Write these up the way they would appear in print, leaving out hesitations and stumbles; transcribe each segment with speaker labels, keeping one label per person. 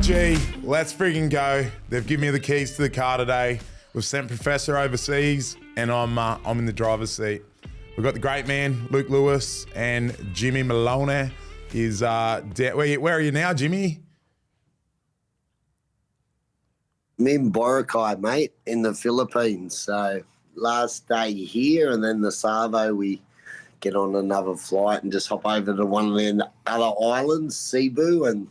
Speaker 1: Gee, let's friggin' go. They've given me the keys to the car today. We've sent Professor overseas, and I'm in the driver's seat. We've got the great man, Luke Lewis, and Jimmy Maloney is where are you now, Jimmy?
Speaker 2: I'm in Boracay, mate, in the Philippines. So last day here, and then the Savo, we get on another flight and just hop over to one of the other islands, Cebu, and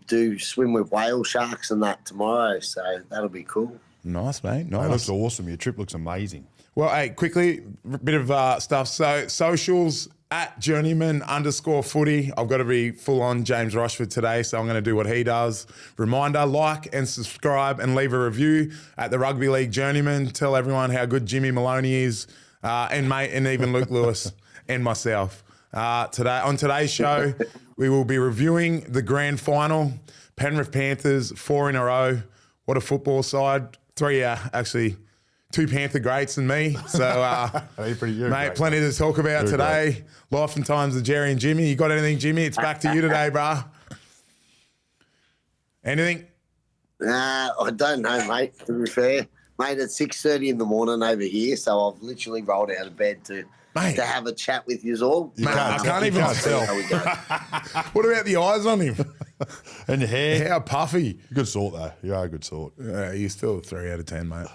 Speaker 2: do swim with whale sharks and that tomorrow. So that'll be cool.
Speaker 1: Nice, mate. Nice.
Speaker 3: That looks awesome. Your trip looks amazing.
Speaker 1: Well, hey, quickly, a bit of stuff. So socials at Journeymen _footy. I've got to be full on James Rushford today, so I'm going to do what he does. Reminder, like and subscribe and leave a review at the Rugby League Journeyman. Tell everyone how good Jimmy Maloney is, and even Luke Lewis and myself. On today's show, we will be reviewing the grand final. Penrith Panthers, 4 in a row. What a football side. Two Panther greats and me. So, mate, plenty to talk about today. Great. Life and times of Jerry and Jimmy. You got anything, Jimmy? It's back to you today, brah. Anything?
Speaker 2: I don't know, mate, to be fair. Mate, it's 6:30 in the morning over here, so I've literally rolled out of bed to have a chat with you all.
Speaker 1: Mate, I can't even tell. What about the eyes on him?
Speaker 3: And the hair?
Speaker 1: How puffy.
Speaker 3: Good sort, though. You are a good sort.
Speaker 1: You're still a 3 out of 10, mate.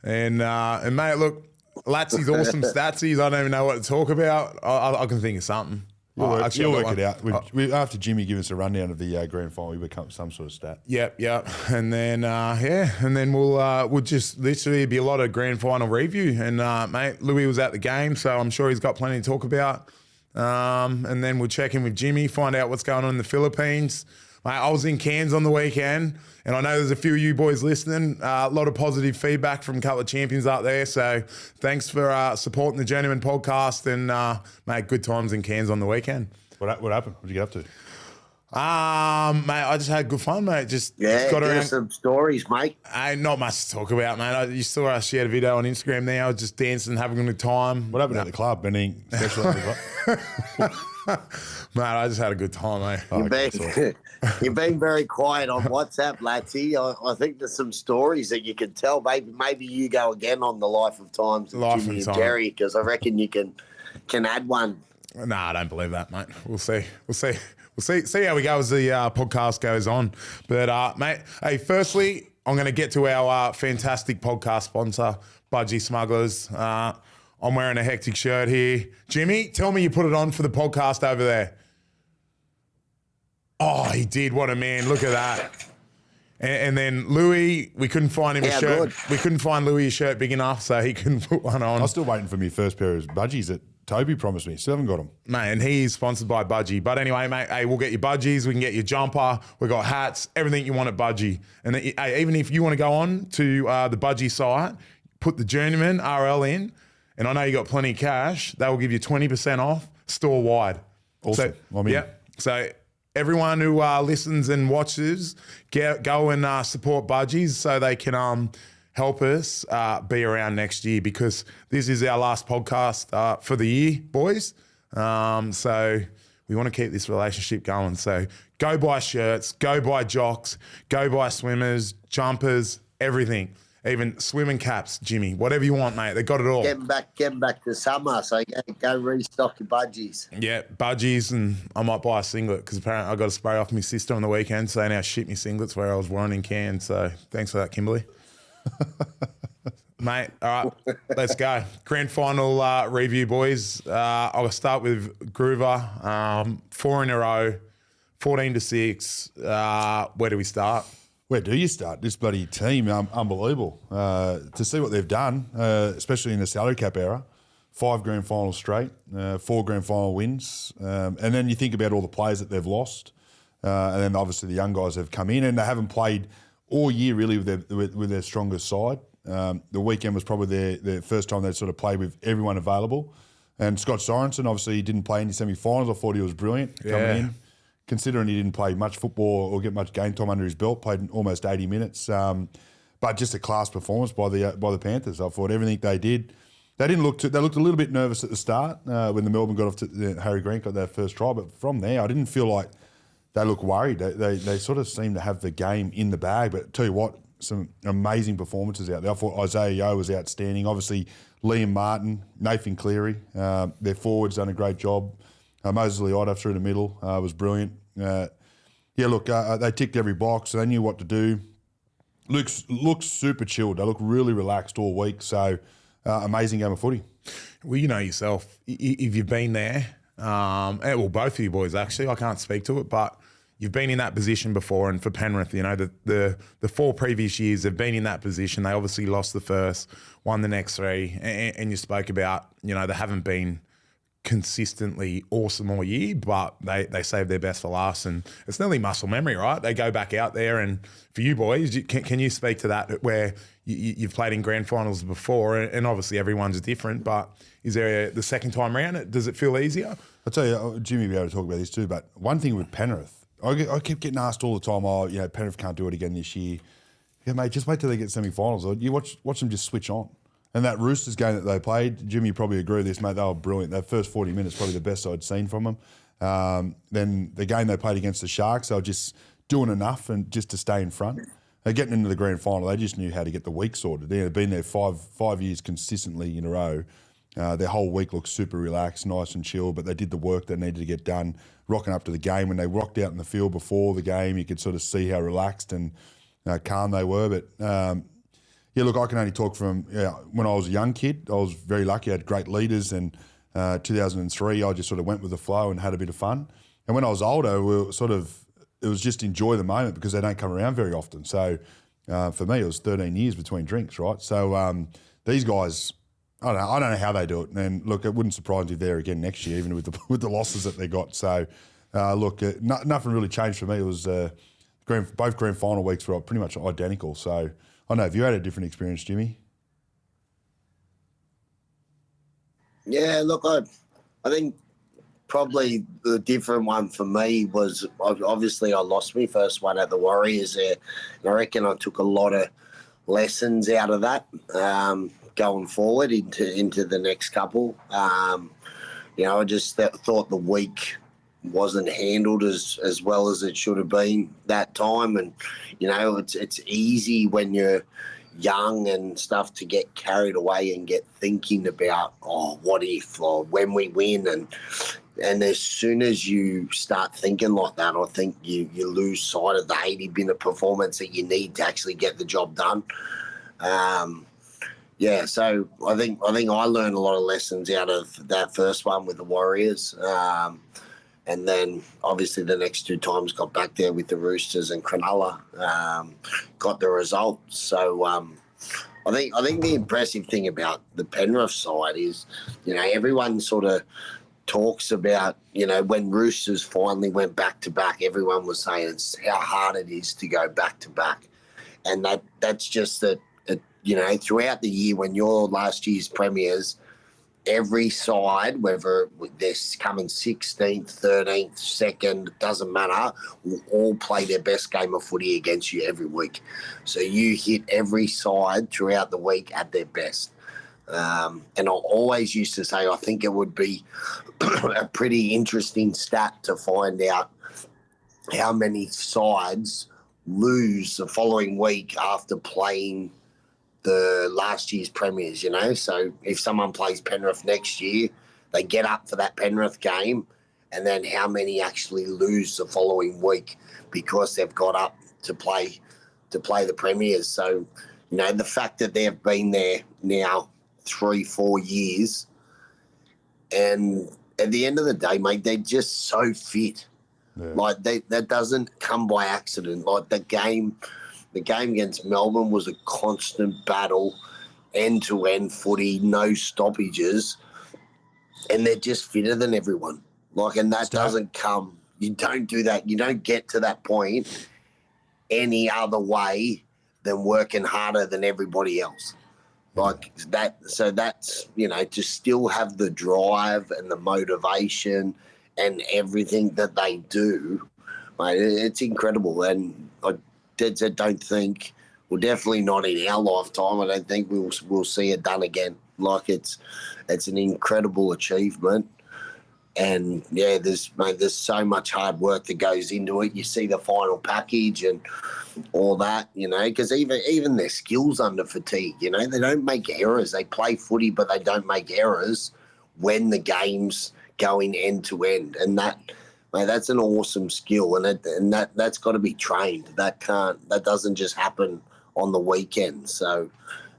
Speaker 1: And mate, look, Latsy's awesome statsies. I don't even know what to talk about. I can think of something.
Speaker 3: You'll work it out. After Jimmy gave us a rundown of the grand final, we become some sort of stat.
Speaker 1: Yep. And then we'll just literally be a lot of grand final review. And mate, Lewy was at the game, so I'm sure he's got plenty to talk about. And then we'll check in with Jimmy, find out what's going on in the Philippines. Mate, I was in Cairns on the weekend, and I know there's a few of you boys listening. A lot of positive feedback from a couple of champions out there. So thanks for supporting the Journeyman podcast, and mate, good times in Cairns on the weekend.
Speaker 3: What happened? What did you get up to?
Speaker 1: Mate, I just had good fun, mate. Just
Speaker 2: got around some stories, mate.
Speaker 1: Not much to talk about, mate. You saw I shared a video on Instagram there. I was just dancing, having a good time.
Speaker 3: What happened at the club? Anything special at the club?
Speaker 1: Mate, I just had a good time, mate.
Speaker 2: You've been very quiet on WhatsApp, Latsy. I think there's some stories that you can tell. Maybe you go again on the Life of Times of Jimmy and Jerry, because I reckon you can add one.
Speaker 1: Nah, I don't believe that, mate. We'll see. We'll see how we go as the podcast goes on. But, mate, hey, firstly, I'm going to get to our fantastic podcast sponsor, Budgy Smugglers. I'm wearing a hectic shirt here. Jimmy, tell me you put it on for the podcast over there. Oh, he did. What a man. Look at that. And then Lewy, we couldn't find him a shirt. Good. We couldn't find Lewy a shirt big enough, so he couldn't put one on.
Speaker 3: I'm still waiting for my first pair of budgies that Toby promised me. Still haven't got them.
Speaker 1: Mate, and he's sponsored by Budgy. But anyway, mate, hey, we'll get you budgies. We can get you jumper. We've got hats, everything you want at Budgy. And then, hey, even if you want to go on to the Budgy site, put the Journeyman RL in, and I know you got plenty of cash, they will give you 20% off store-wide.
Speaker 3: Awesome.
Speaker 1: So, so everyone who listens and watches, go and support Budgies so they can help us be around next year, because this is our last podcast for the year, boys. So we want to keep this relationship going. So go buy shirts, go buy jocks, go buy swimmers, jumpers, everything. Even swimming caps, Jimmy, whatever you want, mate. They got it all.
Speaker 2: Getting back to summer, so go restock your budgies.
Speaker 1: Yeah, budgies, and I might buy a singlet, because apparently I got a spray off my sister on the weekend saying how shit my singlets where I was wearing in Cairns. So thanks for that, Kimberly. Mate, all right, let's go. Grand final review, boys. I'll start with Groover. 4 in a row, 14-6. Where do we start?
Speaker 3: Where do you start? This bloody team, unbelievable. To see what they've done, especially in the salary cap era, 5 grand finals straight, 4 grand final wins. And then you think about all the players that they've lost. And then obviously the young guys have come in, and they haven't played all year really with their strongest side. The weekend was probably their first time they'd sort of played with everyone available. And Scott Sorensen, obviously he didn't play any semi-finals. I thought he was brilliant coming in. Considering he didn't play much football or get much game time under his belt, played almost 80 minutes. But just a class performance by the Panthers. I thought everything they did. They looked a little bit nervous at the start when the Melbourne got off to Harry Grant got that first try. But from there, I didn't feel like they look worried. They sort of seem to have the game in the bag. But tell you what, some amazing performances out there. I thought Isaiah Yeo was outstanding. Obviously, Liam Martin, Nathan Cleary, their forwards done a great job. Moses Leota through the middle was brilliant. They ticked every box. So they knew what to do. Looks super chilled. They look really relaxed all week. So amazing game of footy.
Speaker 1: Well, you know yourself, if you've been there, well, both of you boys actually, I can't speak to it, but you've been in that position before. And for Penrith, you know, the 4 previous years they've been in that position. They obviously lost the first, won the next 3, and you spoke about, you know, they haven't been consistently awesome all year, but they saved their best for last, and it's nearly muscle memory, right? They go back out there, and for you boys, can you speak to that, where you've played in grand finals before, and obviously everyone's different, but is there the second time around, does it feel easier?
Speaker 3: I'll tell you, Jimmy will be able to talk about this too, but one thing with Penrith, I keep getting asked all the time, Penrith can't do it again this year. Yeah, mate, just wait till they get semi-finals. You watch them just switch on. And that Roosters game that they played, Jimmy, you probably agree with this, mate, they were brilliant. That first 40 minutes, probably the best I'd seen from them. Then the game they played against the Sharks, they were just doing enough and just to stay in front. They're getting into the grand final. They just knew how to get the week sorted. They'd been there five years consistently in a row. Their whole week looked super relaxed, nice and chill, but they did the work they needed to get done, rocking up to the game. When they rocked out in the field before the game, you could sort of see how relaxed and calm they were. But I can only talk from when I was a young kid. I was very lucky. I had great leaders, and 2003, I just sort of went with the flow and had a bit of fun. And when I was older, it was just enjoy the moment because they don't come around very often. So for me, it was 13 years between drinks, right? So these guys, I don't know how they do it. And look, it wouldn't surprise me if they're again next year, even with the losses that they got. So nothing really changed for me. It was both grand final weeks were pretty much identical. So I know, have you had a different experience, Jimmy?
Speaker 2: Yeah, look, I think probably the different one for me was obviously I lost my first one at the Warriors there. And I reckon I took a lot of lessons out of that going forward into the next couple. I just thought the week wasn't handled as well as it should have been that time. And, it's easy when you're young and stuff to get carried away and get thinking about, what if, or when we win. And as soon as you start thinking like that, I think you lose sight of the 80-minute performance that you need to actually get the job done. So I think I learned a lot of lessons out of that first one with the Warriors. And then obviously the next 2 times got back there with the Roosters and Cronulla, got the result. So I think the impressive thing about the Penrith side is, everyone sort of talks about, when Roosters finally went back to back, everyone was saying it's how hard it is to go back to back. And that's just that, throughout the year when you're last year's premiers, every side, whether they're coming 16th, 13th, 2nd, doesn't matter, will all play their best game of footy against you every week. So you hit every side throughout the week at their best. And I always used to say I think it would be a pretty interesting stat to find out how many sides lose the following week after playing the last year's premiers, So if someone plays Penrith next year, they get up for that Penrith game, and then how many actually lose the following week because they've got up to play the premiers. So, the fact that they've been there now 3-4 years, and at the end of the day, mate, they're just so fit. Yeah. Like that doesn't come by accident. Like the game against Melbourne was a constant battle, end-to-end footy, no stoppages, and they're just fitter than everyone. And that doesn't come. You don't do that. You don't get to that point any other way than working harder than everybody else. So that's, to still have the drive and the motivation and everything that they do, mate, it's incredible. And I don't think, well, definitely not in our lifetime, I don't think we'll see it done again. It's an incredible achievement. yeah, there's so much hard work that goes into it. You see the final package and all that, because even their skills under fatigue, they don't make errors. They play footy, but they don't make errors when the game's going end to end, and that's an awesome skill, and that's got to be trained. That doesn't just happen on the weekend. So,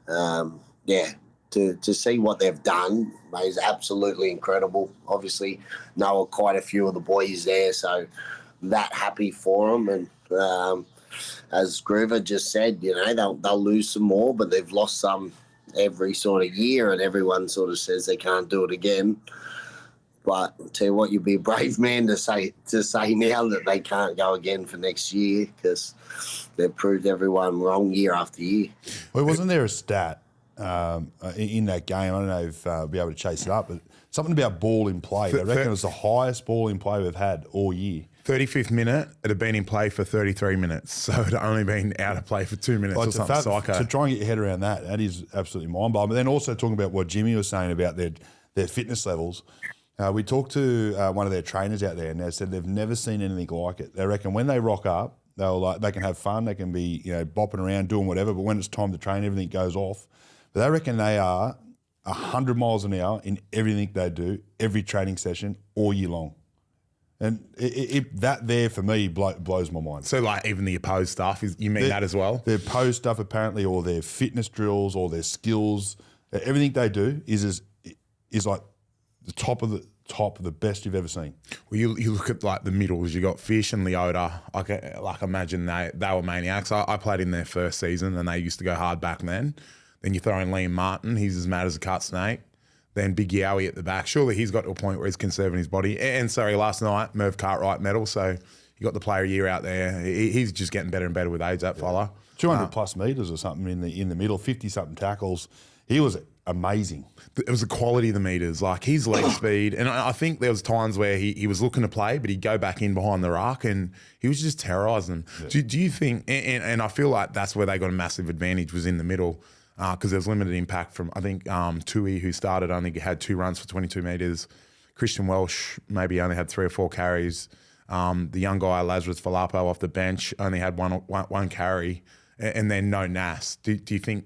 Speaker 2: to see what they've done is absolutely incredible. Obviously, know quite a few of the boys there, so that happy for them. And as Groover just said, they'll lose some more, but they've lost some every sort of year, and everyone sort of says they can't do it again. But I'll tell you what, you'd be a brave man to say now that they can't go again for next year, because they've proved everyone wrong year after year.
Speaker 3: Well, wasn't there a stat in that game? I don't know if I'll be able to chase it up, but something about ball in play. I reckon it was the highest ball in play we've had all year.
Speaker 1: 35th minute, it had been in play for 33 minutes, so it had only been out of play for 2 minutes or something psycho.
Speaker 3: To try and get your head around that is absolutely mind-blowing. But then also talking about what Jimmy was saying about their fitness levels, we talked to one of their trainers out there, and they said they've never seen anything like it. They reckon when they rock up, they can have fun, they can be bopping around doing whatever, but when it's time to train, everything goes off. But they reckon they are 100 miles an hour in everything they do, every training session, all year long. And that there for me blows my mind.
Speaker 1: So like even the opposed stuff, you mean that as well?
Speaker 3: Their opposed stuff apparently, or their fitness drills, or their skills, everything they do is like the top of the best you've ever seen.
Speaker 1: Well, you look at like the middles. You got Fish and Leota. Like imagine they were maniacs. I played in their first season, and they used to go hard back then. Then you throw in Liam Martin. He's as mad as a cut snake. Then Big Yowie at the back. Surely he's got to a point where he's conserving his body. And sorry, last night, Merv Cartwright medal. So you got the player of the year out there. He's just getting better and better with age, that fella.
Speaker 3: 200 plus metres or something in the middle, 50-something tackles. He was amazing.
Speaker 1: It was the quality of the metres. Like his leg speed. And I think there was times where he was looking to play, but he'd go back in behind the ruck and he was just terrorising them. Yeah. Do you think, and I feel like that's where they got a massive advantage, was in the middle. Because there was limited impact from, I think, Tui, who started, only had 2 runs for 22 metres. Christian Welsh maybe only had 3 or 4 carries. The young guy, Lazarus Valapo, off the bench, only had one carry. And then no Nas. Do you think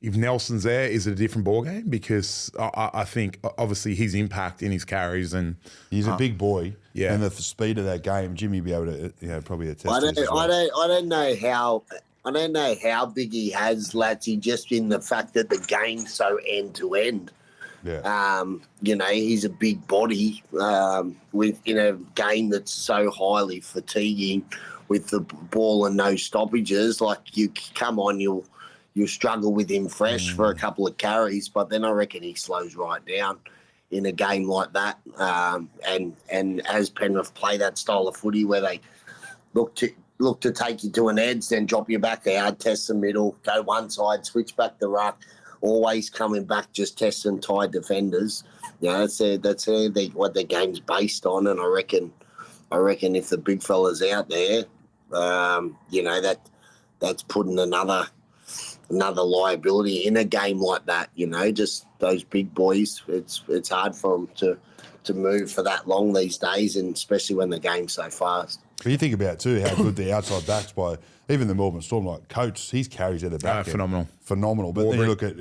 Speaker 1: if Nelson's there, is it a different ballgame? Because I think, obviously, his impact in his carries and...
Speaker 3: He's a big boy. Yeah. And the speed of that game, Jimmy will be able to probably attest to this as well.
Speaker 2: I don't know how... I don't know how big he has, Latsy, just in the fact that the game's so end-to-end.
Speaker 3: Yeah.
Speaker 2: He's a big body in a game that's so highly fatiguing with the ball and no stoppages. Like, you come on, you'll struggle with him fresh for a couple of carries, but then I reckon he slows right down in a game like that. And as Penrith play that style of footy where they look to take you to an edge, then drop you back out, test the middle, go one side, switch back the ruck, always coming back, just testing tight defenders. That's what their game's based on. And I reckon if the big fella's out there, that's putting another liability in a game like that. Just those big boys. It's hard for them to move for that long these days, and especially when the game's so fast.
Speaker 3: But you think about too how good the outside backs by even the Melbourne Storm, like Coates, his carries at the back. Phenomenal. But then you look at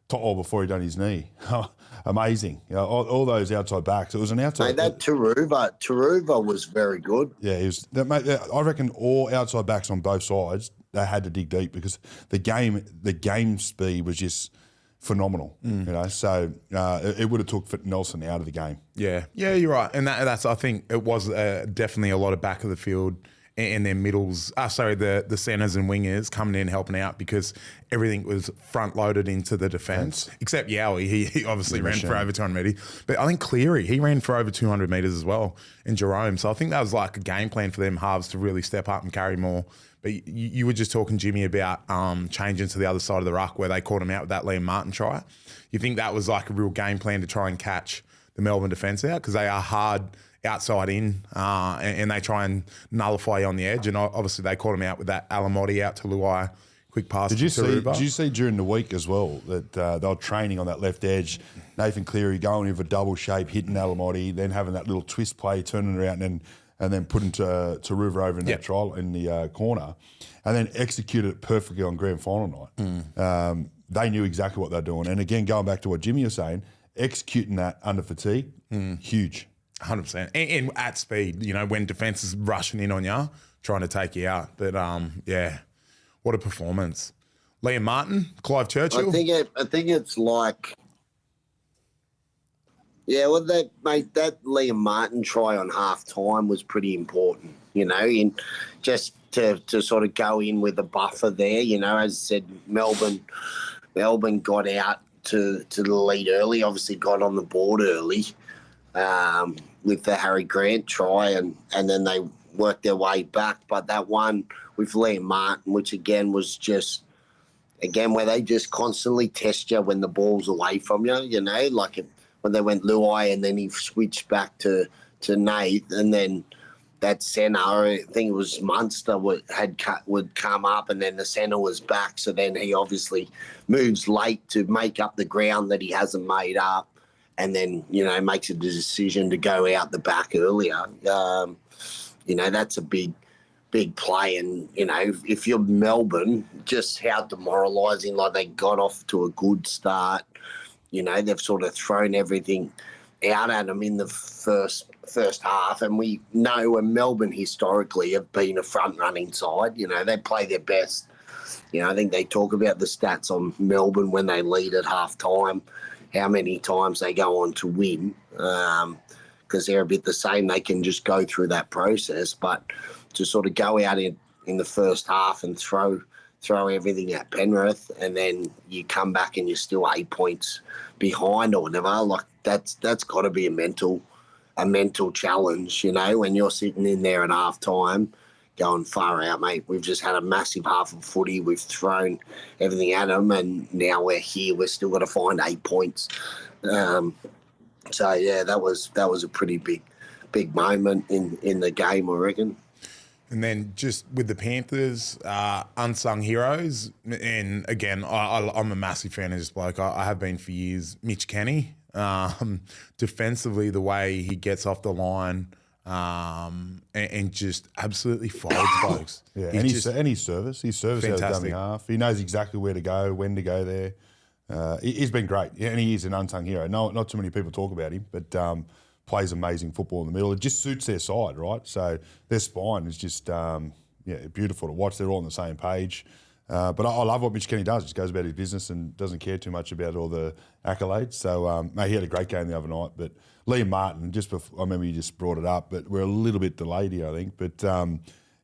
Speaker 3: To'o before he done his knee, amazing. All those outside backs. It was an outside.
Speaker 2: Mate, that Taruva was very good.
Speaker 3: Yeah, he was. I reckon all outside backs on both sides, they had to dig deep because the game speed was just phenomenal. So it would have took Nelson out of the game.
Speaker 1: Yeah, you're right, and that's I think it was definitely a lot of back of the field and their middles. The centres and wingers coming in helping out because everything was front loaded into the defence. Except Yowie, he obviously ran for over 200 metres, but I think Cleary, he ran for over 200 metres as well, and Jerome. So I think that was like a game plan for them halves to really step up and carry more. But you were just talking, Jimmy, about changing to the other side of the ruck where they caught him out with that Liam Martin try. You think that was like a real game plan to try and catch the Melbourne defence out because they are hard outside in and they try and nullify you on the edge. And obviously they caught him out with that Alamotti out to Luai quick pass
Speaker 3: Did
Speaker 1: to
Speaker 3: you see?
Speaker 1: Taruba.
Speaker 3: Did you see during the week as well that they were training on that left edge? Nathan Cleary going with a double shape, hitting Alamotti, then having that little twist play, turning around and then putting Taruba over in that trial in the corner, and then executed it perfectly on grand final night. They knew exactly what they're doing, and again, going back to what Jimmy was saying, executing that under fatigue, huge.
Speaker 1: 100%. And at speed, you know, when defence is rushing in on you, trying to take you out. But, what a performance. Liam Martin, Clive Churchill.
Speaker 2: I think it's like, yeah, well, that Liam Martin try on half time was pretty important, you know, in just to sort of go in with a buffer there, you know. As I said, Melbourne got out to the lead early, obviously got on the board early with the Harry Grant try, and then they worked their way back. But that one with Liam Martin, which again was just, where they just constantly test you when the ball's away from you, you know, like when they went Luai and then he switched back to Nath, and then that centre, I think it was Munster, would come up, and then the centre was back. So then he obviously moves late to make up the ground that he hasn't made up, and then, you know, makes a decision to go out the back earlier. You know, that's a big play. And, you know, if you're Melbourne, just how demoralising, like they got off to a good start. You know, they've sort of thrown everything out at them in the first half. And we know when Melbourne historically have been a front-running side, you know, they play their best. You know, I think they talk about the stats on Melbourne when they lead at half-time, how many times they go on to win, because they're a bit the same. They can just go through that process. But to sort of go out in the first half and throw everything at Penrith, and then you come back and you're still 8 points behind or whatever, like that's got to be a mental challenge, you know, when you're sitting in there at half time going, far out, mate, we've just had a massive half of footy, we've thrown everything at them, and now we're here, we're still got to find 8 points. So yeah, that was a pretty big moment in the game, I reckon.
Speaker 1: And then just with the Panthers, Unsung Heroes, and again, I'm a massive fan of this bloke. I have been for years. Mitch Kenny, defensively, the way he gets off the line and just absolutely folds folks.
Speaker 3: Yeah, and his service out of dummy half. He knows exactly where to go, when to go there. He's been great, and he is an unsung hero. Not too many people talk about him, but plays amazing football in the middle. It just suits their side, right? So their spine is just beautiful to watch. They're all on the same page. But I love what Mitch Kenny does. He just goes about his business and doesn't care too much about all the accolades. So he had a great game the other night. But Liam Martin, I remember you just brought it up, but we're a little bit delayed here, I think. But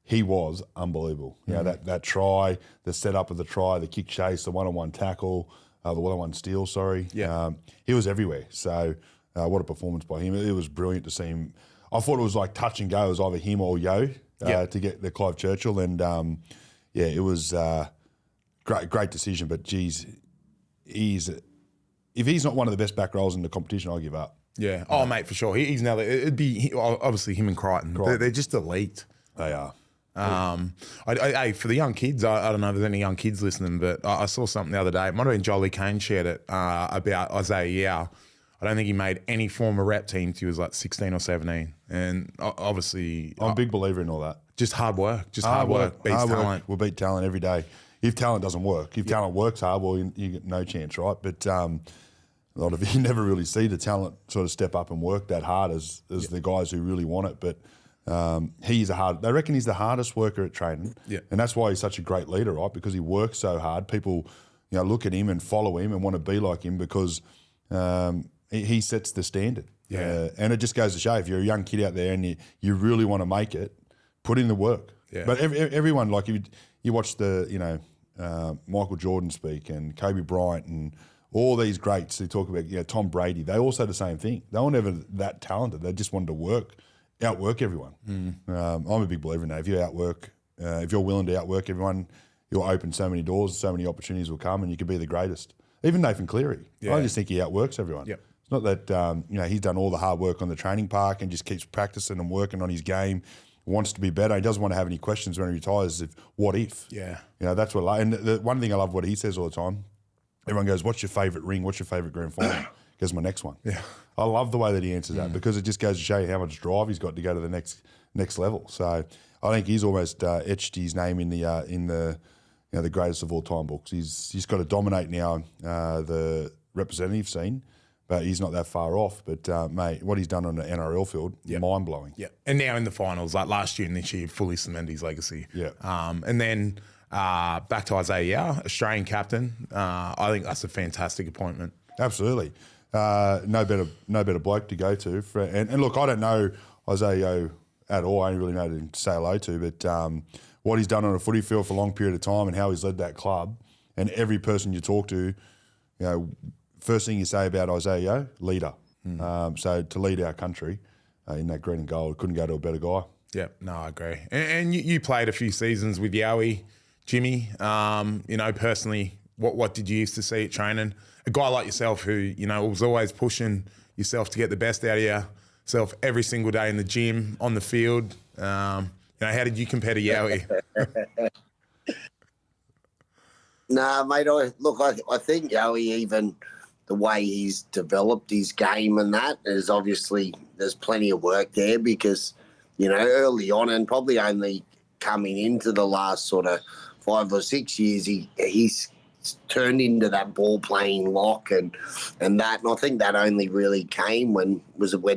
Speaker 3: he was unbelievable. You know, that try, the setup of the try, the kick chase, the one-on-one tackle, the one-on-one steal, sorry.
Speaker 1: Yeah.
Speaker 3: He was everywhere. So what a performance by him. It was brilliant to see him. I thought it was like touch and go. It was either him or Yo to get the Clive Churchill. And, it was great decision. But, geez, if he's not one of the best back rows in the competition, I'll give up.
Speaker 1: Yeah. Oh, mate, for sure. He's now. It'd be obviously him and Crichton. They're just elite.
Speaker 3: They are.
Speaker 1: For the young kids, I don't know if there's any young kids listening, but I saw something the other day. It might have been Jolie Kane shared it about Isaiah Yao. I don't think he made any former rep team till he was like 16 or 17. And obviously...
Speaker 3: I'm a big believer in all that.
Speaker 1: Just hard work. Hard work beats talent.
Speaker 3: Will beat talent every day. If talent doesn't work. If talent works hard, well, you get no chance, right? But a lot of you never really see the talent sort of step up and work that hard as the guys who really want it. But they reckon he's the hardest worker at training.
Speaker 1: Yeah.
Speaker 3: And that's why he's such a great leader, right? Because he works so hard. People, look at him and follow him and want to be like him because... he sets the standard.
Speaker 1: Yeah.
Speaker 3: And it just goes to show, if you're a young kid out there and you really want to make it, put in the work.
Speaker 1: Yeah.
Speaker 3: But everyone, like you watch the, Michael Jordan speak and Kobe Bryant and all these greats who talk about, Tom Brady, they all say the same thing. They were never that talented. They just wanted to outwork everyone. I'm a big believer in that. If you if you're willing to outwork everyone, you'll open so many doors, so many opportunities will come and you can be the greatest. Even Nathan Cleary.
Speaker 1: Yeah.
Speaker 3: I just think he outworks everyone.
Speaker 1: Yep.
Speaker 3: It's not that he's done all the hard work on the training park and just keeps practicing and working on his game wants to be better. He doesn't want to have any questions when he retires. What if?
Speaker 1: Yeah.
Speaker 3: That's what. And the one thing I love what he says all the time. Everyone goes, "What's your favourite ring? What's your favourite grand final?" Goes, "My next one."
Speaker 1: Yeah.
Speaker 3: I love the way that he answers that because it just goes to show you how much drive he's got to go to the next level. So I think he's almost etched his name in the the greatest of all time books. He's got to dominate now the representative scene, but he's not that far off. But mate, what he's done on the NRL field, mind blowing.
Speaker 1: Yeah, and now in the finals, like last year and this year, fully cemented his legacy.
Speaker 3: Yeah,
Speaker 1: and then back to Isaiah, Australian captain. I think that's a fantastic appointment.
Speaker 3: Absolutely. No better bloke to go to. And look, I don't know Isaiah at all. I only really know to say hello to, but what he's done on a footy field for a long period of time and how he's led that club, and every person you talk to, first thing you say about Isaiah, leader. So to lead our country in that green and gold, couldn't go to a better guy.
Speaker 1: Yeah, no, I agree. And you played a few seasons with Yowie, Jimmy. Personally, what did you used to see at training? A guy like yourself who, was always pushing yourself to get the best out of yourself every single day in the gym, on the field. How did you compare to Yowie?
Speaker 2: Nah, mate, I think Yowie, even the way he's developed his game and that, is obviously there's plenty of work there because, early on and probably only coming into the last sort of 5 or 6 years, he's turned into that ball playing lock and that. And I think that only really came when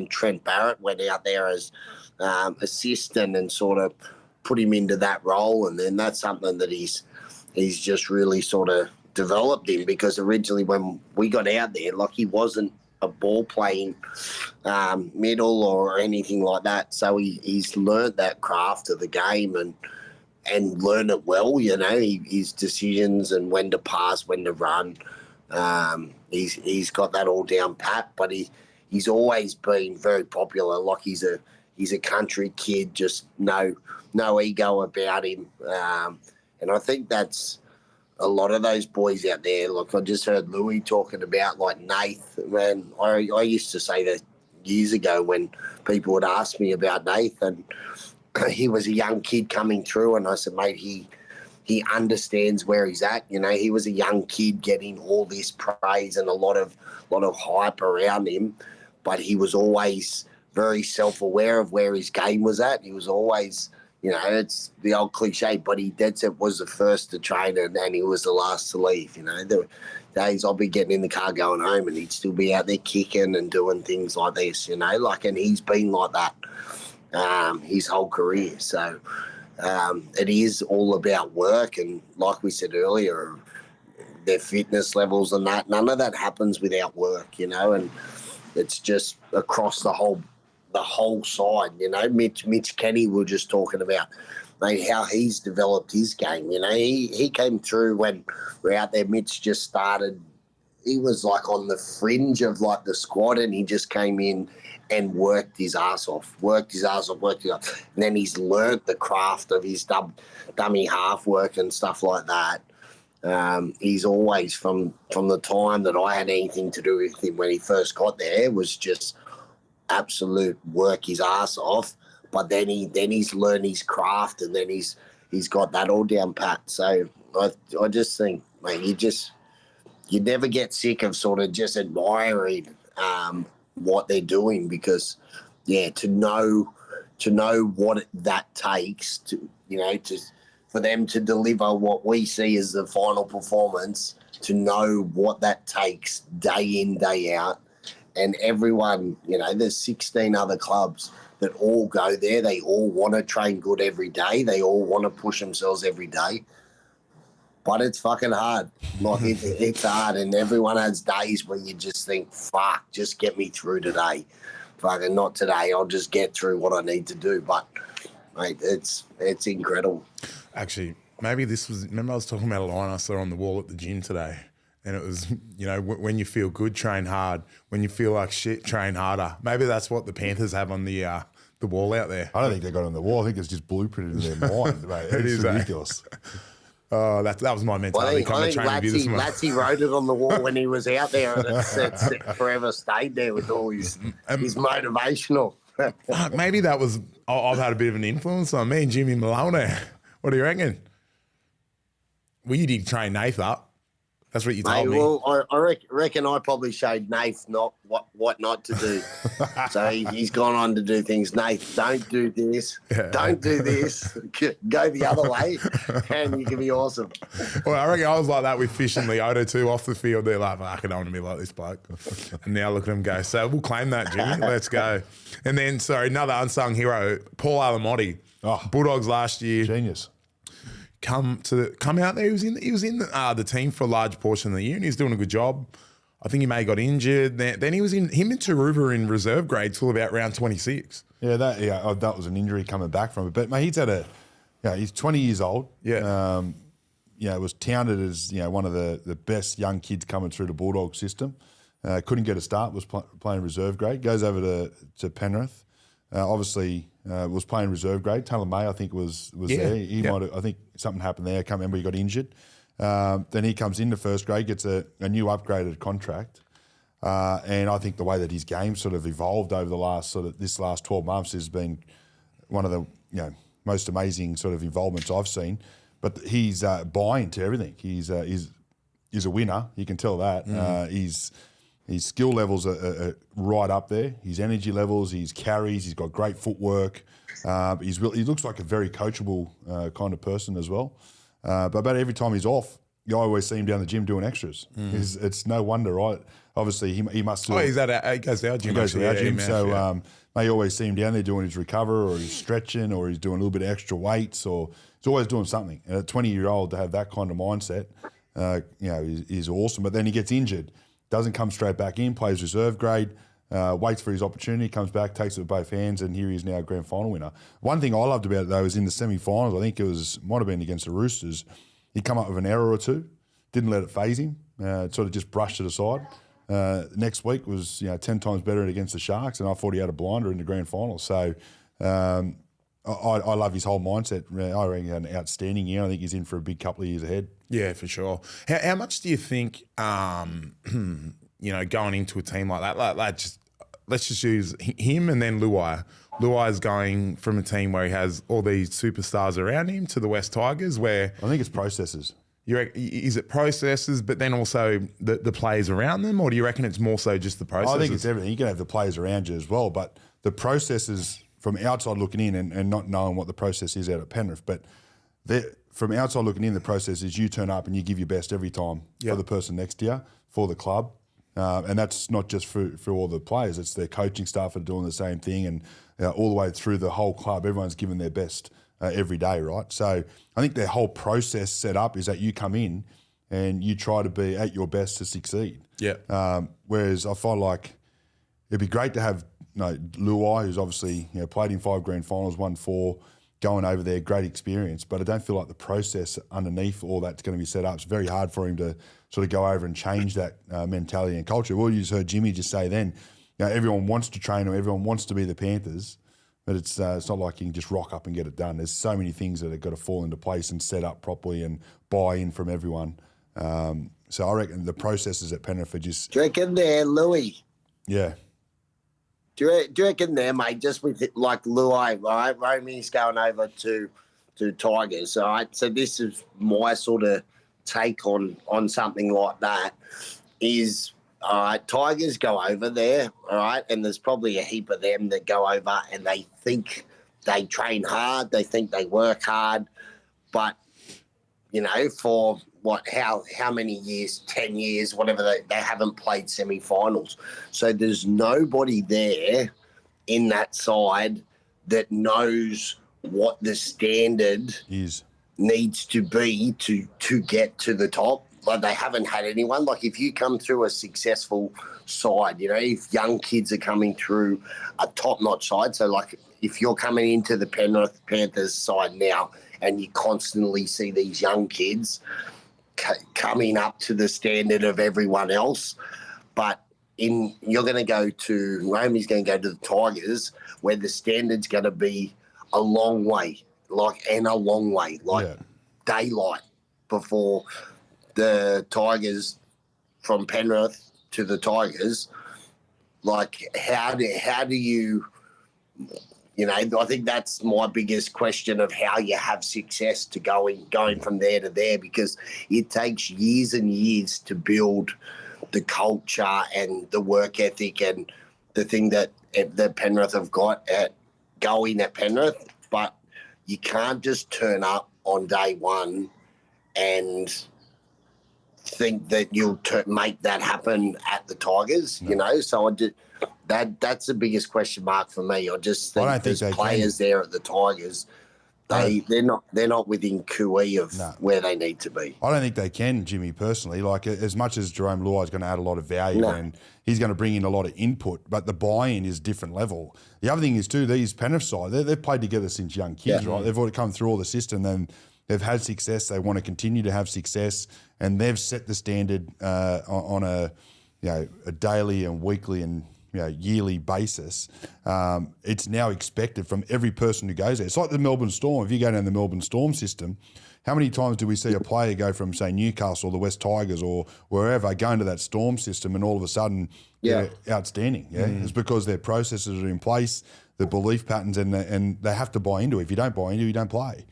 Speaker 2: Trent Barrett went out there as assistant and sort of put him into that role. And then that's something that he's just really sort of developed him, because originally when we got out there, like, he wasn't a ball playing middle or anything like that. So he's learned that craft of the game and learn it well, his decisions and when to pass, when to run. He's got that all down pat, but he's always been very popular. Like, he's a country kid, just no ego about him. And I think that's a lot of those boys out there. Like, I just heard Lewy talking about, like, Nath. Man, I used to say that years ago when people would ask me about Nath, and he was a young kid coming through, and I said, mate, he understands where he's at. He was a young kid getting all this praise and a lot of hype around him, but he was always very self-aware of where his game was at. He was always, it's the old cliche, but he dead set was the first to train and he was the last to leave. There were days I'll be getting in the car going home and he'd still be out there kicking and doing things like this, and he's been like that his whole career. So it is all about work, and like we said earlier, their fitness levels and that, none of that happens without work, and it's just across the whole side. Mitch Kenny, we were just talking about, mate, how he's developed his game. He came through when we're out there. Mitch just started. He was like on the fringe of like the squad, and he just came in and worked his ass off. And then he's learnt the craft of his dummy half work and stuff like that. He's always, from the time that I had anything to do with him when he first got there, was just absolute work his ass off. But then he's learned his craft, and then he's got that all down pat. So I just think, mate, you never get sick of sort of just admiring what they're doing, because to know what that takes to for them to deliver what we see as the final performance, to know what that takes day in, day out. And everyone, there's 16 other clubs that all go there. They all want to train good every day. They all want to push themselves every day. But it's fucking hard. Like, it's hard, and everyone has days where you just think, fuck, just get me through today. Fucking not today. I'll just get through what I need to do. But, mate, it's incredible.
Speaker 1: Actually, maybe remember I was talking about a line I saw on the wall at the gym today, and it was, when you feel good, train hard. When you feel like shit, train harder. Maybe that's what the Panthers have on the wall out there.
Speaker 3: I don't think they got it on the wall. I think it's just blueprinted in their mind, mate. It's ridiculous.
Speaker 1: Oh, that was my mentality.
Speaker 2: I think Latsy wrote it on the wall when he was out there, and it's forever stayed there with all his motivational.
Speaker 1: Fuck, maybe that was. I've had a bit of an influence on me and Jimmy Maloney. What do you reckon? Well, you did train Nath up. That's what you told me.
Speaker 2: Well, I reckon I probably showed Nath not what not to do. So he's gone on to do things. Nath, don't do this. Don't do this. Go the other way, and you can be awesome.
Speaker 1: Well, I reckon I was like that with Fish and Leota too off the field. They're like, I don't want to be like this bloke. And now look at him go. So we'll claim that, Jimmy. Let's go. And then, another unsung hero, Paul Alamotti. Bulldogs last year.
Speaker 3: Genius.
Speaker 1: Come out there. He was in the team for a large portion of the year, and he was doing a good job. I think he may have got injured. Then he was him and Taruva in reserve grade till about round 26.
Speaker 3: Yeah, that was an injury coming back from it. But mate, he's 20 years old.
Speaker 1: Yeah.
Speaker 3: Was touted as one of the best young kids coming through the Bulldog system. Couldn't get a start. Was playing reserve grade. Goes over to Penrith. Obviously. Was playing reserve grade. Taylor May, I think, was there. He might have, I think something happened there. I can't remember. He got injured. Then he comes into first grade, gets a new upgraded contract. And I think the way that his game sort of evolved over this last 12 months has been one of the most amazing sort of involvements I've seen. But he's buying to everything. He's a winner. You can tell that. His skill levels are right up there. His energy levels, his carries, he's got great footwork. He looks like a very coachable kind of person as well. But about every time he's off, I always see him down the gym doing extras. It's no wonder, right? Obviously, he must do.
Speaker 1: He goes to our gym.
Speaker 3: He goes to our gym. So may always see him down there doing his recover, or he's stretching, or he's doing a little bit of extra weights, or he's always doing something. And a 20-year-old to have that kind of mindset, is awesome. But then he gets injured. Doesn't come straight back in, plays reserve grade, waits for his opportunity, comes back, takes it with both hands, and here he is now a grand final winner. One thing I loved about it, though, is in the semi-finals, I think might have been against the Roosters, he come up with an error or two, didn't let it faze him, sort of just brushed it aside. Next week was 10 times better against the Sharks, and I thought he had a blinder in the grand final. So I love his whole mindset. I reckon he had an outstanding year. I think he's in for a big couple of years ahead. Yeah,
Speaker 1: for sure. How much do you think, going into a team like that, let's just use him and then Luai. Luai's going from a team where he has all these superstars around him to the West Tigers, where
Speaker 3: I think it's processes.
Speaker 1: Is it processes, but then also the players around them, or do you reckon it's more so just the processes?
Speaker 3: I think it's everything. You can have the players around you as well, but the processes from outside looking in and not knowing what the process is out at Penrith, but from outside looking in, the process is you turn up and you give your best every time for the person next to you, for the club. And that's not just for all the players. It's their coaching staff are doing the same thing, and all the way through the whole club, everyone's giving their best every day, right? So I think their whole process set up is that you come in and you try to be at your best to succeed.
Speaker 1: Yeah.
Speaker 3: Whereas I find like it'd be great to have Luai, who's obviously played in 5 grand finals, won 4, going over there, great experience. But I don't feel like the process underneath all that's going to be set up. It's very hard for him to sort of go over and change that mentality and culture. Well, you just heard Jimmy just say then, everyone wants to train or everyone wants to be the Panthers, but it's not like you can just rock up and get it done. There's so many things that have got to fall into place and set up properly and buy in from everyone. So I reckon the processes at Penrith are just...
Speaker 2: Do you reckon they're Lewy?
Speaker 3: Yeah.
Speaker 2: Do you reckon there, mate, just with like Luai, right? Romy's going over to Tigers, all right? So this is my sort of take on something like that is, all right, Tigers go over there, all right, and there's probably a heap of them that go over and they think they train hard, they think they work hard, but, for how many years, 10 years, whatever, they haven't played semi-finals. So there's nobody there in that side that knows what the standard needs to be to get to the top. Like, they haven't had anyone. Like, if you come through a successful side, if young kids are coming through a top-notch side, so like if you're coming into the Penrith Panthers side now and you constantly see these young kids coming up to the standard of everyone else, but you're going to go to, Romy's going to go to the Tigers where the standard's going to be a long way, like daylight before the Tigers from Penrith to the Tigers. Like, how do you I think that's my biggest question of how you have success to going from there to there, because it takes years and years to build the culture and the work ethic and the thing that Penrith have got going at Penrith. But you can't just turn up on day one and think that you'll make that happen at the Tigers, So that's the biggest question mark for me. I just think there's players there at the Tigers. They're not within cooee of where they need to be.
Speaker 3: I don't think they can, Jimmy, personally. Like, as much as Jerome Luai is going to add a lot of value and he's going to bring in a lot of input, but the buy-in is different level. The other thing is, too, these Penrith side, they've played together since young kids, right? They've already come through all the system and they've had success. They want to continue to have success, and they've set the standard on a daily and weekly and yearly basis. It's now expected from every person who goes there. It's like the Melbourne Storm. If you go down the Melbourne Storm system, how many times do we see a player go from, say, Newcastle or the West Tigers or wherever, go into that Storm system and all of a sudden they're outstanding? It's because their processes are in place, the belief patterns, and they have to buy into it. If you don't buy into it, you don't play.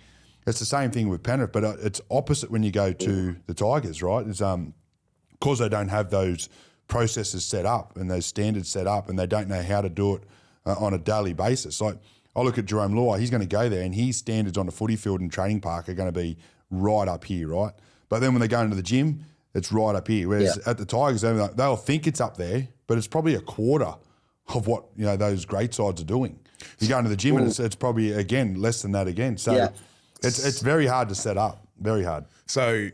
Speaker 3: It's the same thing with Penrith, but it's opposite when you go to the Tigers, right? It's because they don't have those processes set up and those standards set up, and they don't know how to do it on a daily basis. Like, I look at Jerome Luai, he's going to go there and his standards on the footy field and training park are going to be right up here, right? But then when they go into the gym, it's right up here. Whereas at the Tigers, they'll think it's up there, but it's probably a quarter of what those great sides are doing. You go into the gym and it's probably, again, less than that again. So it's very hard to set up, very hard.
Speaker 1: So,